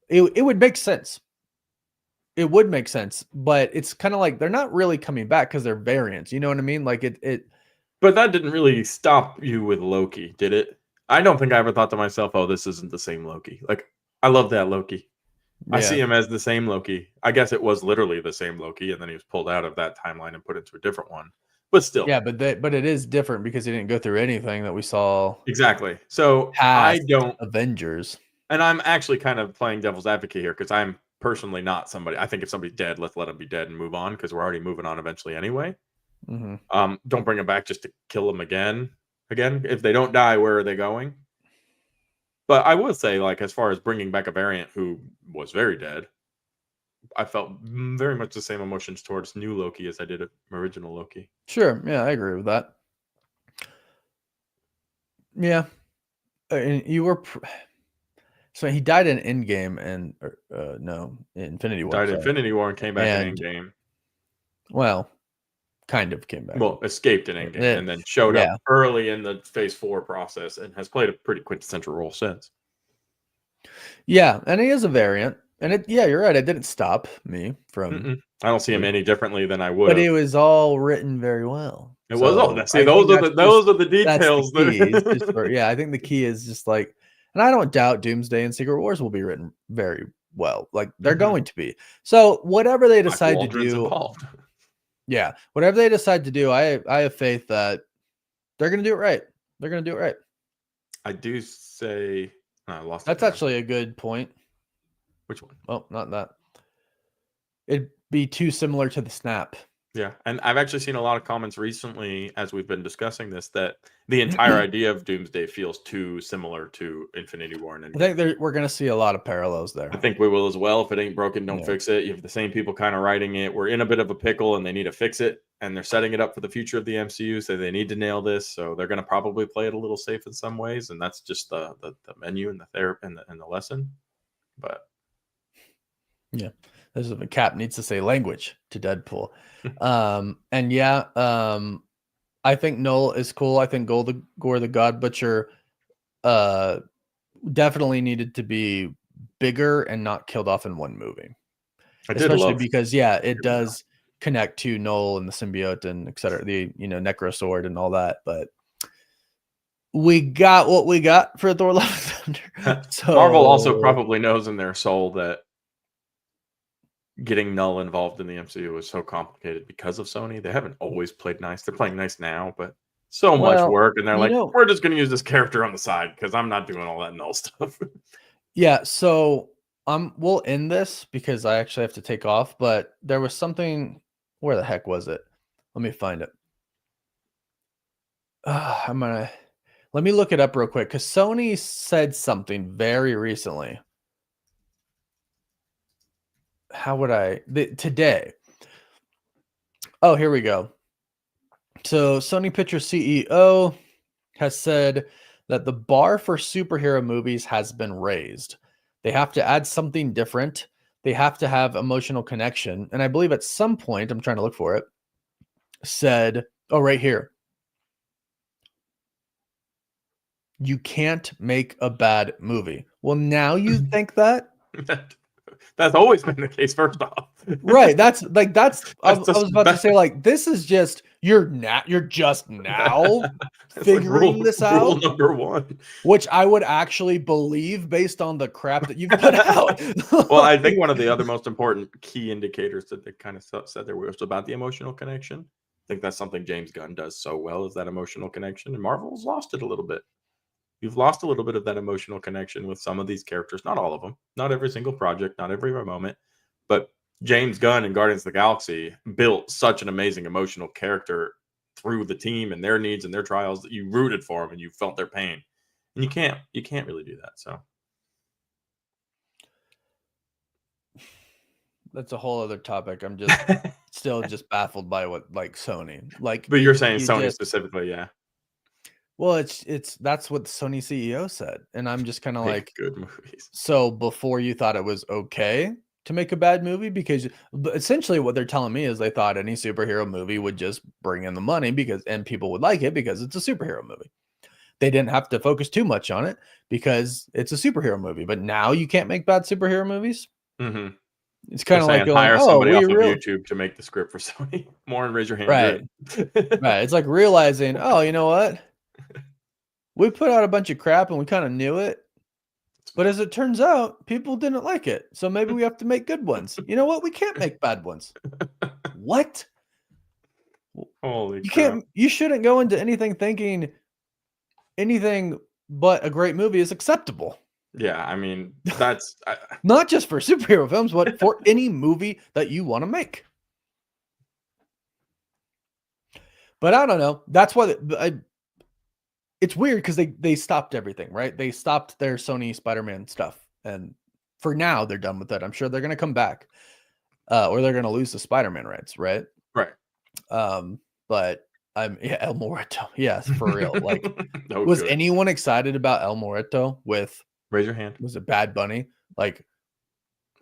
S1: It would make sense. It would make sense, but it's kind of like they're not really coming back because they're variants. You know what I mean? Like it.
S2: But that didn't really stop you with Loki, did it? I don't think I ever thought to myself, "Oh, this isn't the same Loki." Like, I love that Loki. Yeah. I see him as the same Loki. I guess it was literally the same Loki, and then he was pulled out of that timeline and put into a different one. But still,
S1: yeah, but it is different because he didn't go through anything that we saw.
S2: Exactly. So I don't
S1: Avengers,
S2: and I'm actually kind of playing devil's advocate here because I'm personally not somebody. I think if somebody's dead, let's let them be dead and move on because we're already moving on eventually anyway.
S1: Mm-hmm.
S2: Don't bring them back just to kill them again. If they don't die, where are they going? But I will say, like, as far as bringing back a variant who was very dead, I felt very much the same emotions towards new Loki as I did original Loki.
S1: Sure. Yeah, I agree with that. Yeah. And you were... So he died in Endgame and... no, Infinity War.
S2: Died in Infinity War and came back in Endgame.
S1: Well, kind of came back.
S2: Well, escaped in Endgame and then showed up early in the Phase 4 process and has played a pretty quintessential role since.
S1: Yeah, and he is a variant. And you're right. It didn't stop me from...
S2: I don't see him any differently than I would.
S1: But it was all written very well.
S2: It was all. See, those are the details.
S1: I think the key is just like, and I don't doubt Doomsday and Secret Wars will be written very well. Like they're going to be. So whatever they decide to do, whatever they decide to do, I have faith that they're going to do it right. They're going to do it right.
S2: I do say I lost.
S1: That's actually a good point.
S2: Which one?
S1: Oh, not that. It'd be too similar to the Snap.
S2: Yeah, and I've actually seen a lot of comments recently as we've been discussing this that the entire idea of Doomsday feels too similar to Infinity War. And
S1: I think we're going to see a lot of parallels there.
S2: I think we will as well. If it ain't broken, don't fix it. You have the same people kind of writing it. We're in a bit of a pickle and they need to fix it. And they're setting it up for the future of the MCU. So they need to nail this. So they're going to probably play it a little safe in some ways. And that's just the menu and the therapy and the lesson. But
S1: yeah. This is a Cap needs to say language to Deadpool. I think Null is cool. I think Gore the God Butcher definitely needed to be bigger and not killed off in one movie. Especially because it does connect to Null and the symbiote and etc. The Necro Sword and all that, but we got what we got for Thor: Love and Thunder. So
S2: Marvel also probably knows in their soul that getting Null involved in the MCU is so complicated because of Sony. They haven't always played nice. They're playing nice now, but so much work. And they're like, we're just going to use this character on the side because I'm not doing all that Null stuff.
S1: Yeah. So we'll end this because I actually have to take off, but there was something. Where the heck was it? Let me find it. Let me look it up real quick because Sony said something very recently. How would today? Oh, here we go. So Sony Pictures CEO has said that the bar for superhero movies has been raised. They have to add something different. They have to have emotional connection. And I believe at some point, I'm trying to look for it, said, oh, right here. You can't make a bad movie. Well, now you think that?
S2: That's always been the case, first off.
S1: Right. That's I was about to say, like, this is just you're just now figuring this out.
S2: Rule number one.
S1: Which I would actually believe based on the crap that you've put out.
S2: Well, I think one of the other most important key indicators that they kind of said there was about the emotional connection. I think that's something James Gunn does so well, is that emotional connection, and Marvel's lost it a little bit. You've lost a little bit of that emotional connection with some of these characters. Not all of them, not every single project, not every moment, but James Gunn and Guardians of the Galaxy built such an amazing emotional character through the team and their needs and their trials that you rooted for them and you felt their pain. And you can't really do that. So
S1: that's a whole other topic. I'm just still just baffled by what, like, Sony, like,
S2: but you're saying Sony specifically, yeah.
S1: Well, that's what the Sony CEO said, and I'm just kind of like,
S2: good movies.
S1: So before you thought it was okay to make a bad movie, because essentially what they're telling me is they thought any superhero movie would just bring in the money and people would like it because it's a superhero movie. They didn't have to focus too much on it because it's a superhero movie. But now you can't make bad superhero movies.
S2: Mm-hmm.
S1: It's kind of like going,
S2: hire somebody off of YouTube to make the script for Sony. More, raise your hand.
S1: Right. Right. It's like realizing, oh, you know what? We put out a bunch of crap and we kind of knew it. But as it turns out, people didn't like it. So maybe we have to make good ones. You know what? We can't make bad ones. What?
S2: Holy
S1: crap. You shouldn't go into anything thinking anything but a great movie is acceptable.
S2: Yeah, I mean, that's
S1: not just for superhero films, but for any movie that you want to make. But I don't know. That's why it's weird because they stopped everything, right? They stopped their Sony Spider-Man stuff. And for now, they're done with it. I'm sure they're going to come back or they're going to lose the Spider-Man rights, right?
S2: Right.
S1: But El Muerto. Yes, for real. Like, was anyone excited about El Muerto with...
S2: Raise your hand.
S1: Was it Bad Bunny? Like,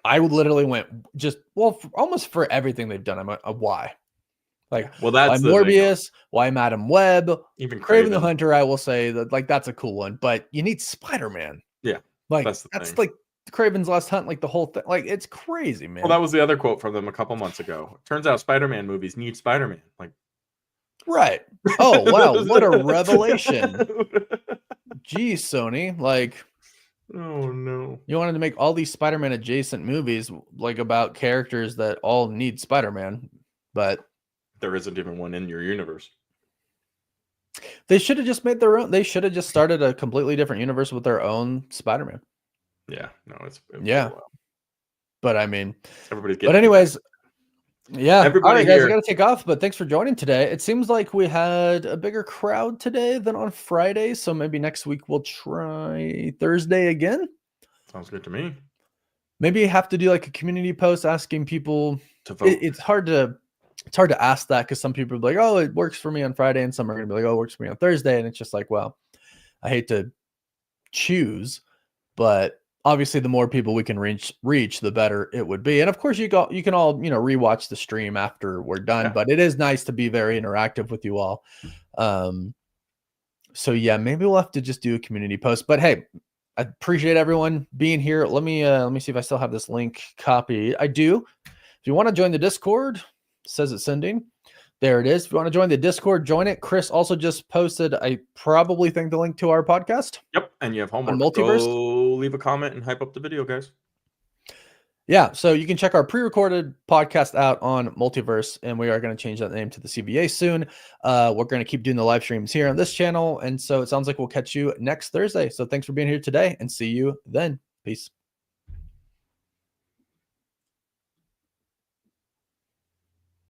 S1: I literally went almost for everything they've done. I'm like, why? Like,
S2: well, that's
S1: why Morbius, why Madam Web,
S2: even
S1: Kraven the Hunter. I will say that, like, that's a cool one, but you need Spider-Man.
S2: Yeah,
S1: like that's like Kraven's Last Hunt, like the whole thing. Like, it's crazy, man.
S2: Well, that was the other quote from them a couple months ago. Turns out Spider-Man movies need Spider-Man. Like,
S1: right? Oh wow, what a revelation! Geez, Sony, like.
S2: Oh no!
S1: You wanted to make all these Spider-Man adjacent movies, like, about characters that all need Spider-Man, but
S2: there isn't even one in your universe.
S1: They should have just made their own. They should have just started a completely different universe with their own Spider-Man.
S2: Yeah, no, it's
S1: yeah. But I mean,
S2: everybody's
S1: getting. But anyways, yeah.
S2: Everybody
S1: all right,
S2: here.
S1: guys, I got to take off. But thanks for joining today. It seems like we had a bigger crowd today than on Friday, so maybe next week we'll try Thursday again.
S2: Sounds good to me.
S1: Maybe you have to do like a community post asking people
S2: to vote.
S1: It's hard to ask that because some people are like, oh, it works for me on Friday, and some are going to be like, oh, it works for me on Thursday, and it's just like, well, I hate to choose, but obviously the more people we can reach, the better it would be. And of course, you can all rewatch the stream after we're done, but it is nice to be very interactive with you all. So yeah, maybe we'll have to just do a community post. But hey, I appreciate everyone being here. Let me see if I still have this link copied. I do. If you want to join the Discord, it says it's sending. There it is. If you want to join the Discord, join it. Chris also just posted, I probably think, the link to our podcast.
S2: Yep. And you have homework.
S1: On Multiverse.
S2: Go leave a comment and hype up the video, guys.
S1: Yeah. So you can check our pre-recorded podcast out on Multiverse, and we are going to change that name to the CBA soon. We're going to keep doing the live streams here on this channel. And so it sounds like we'll catch you next Thursday. So thanks for being here today, and see you then. Peace.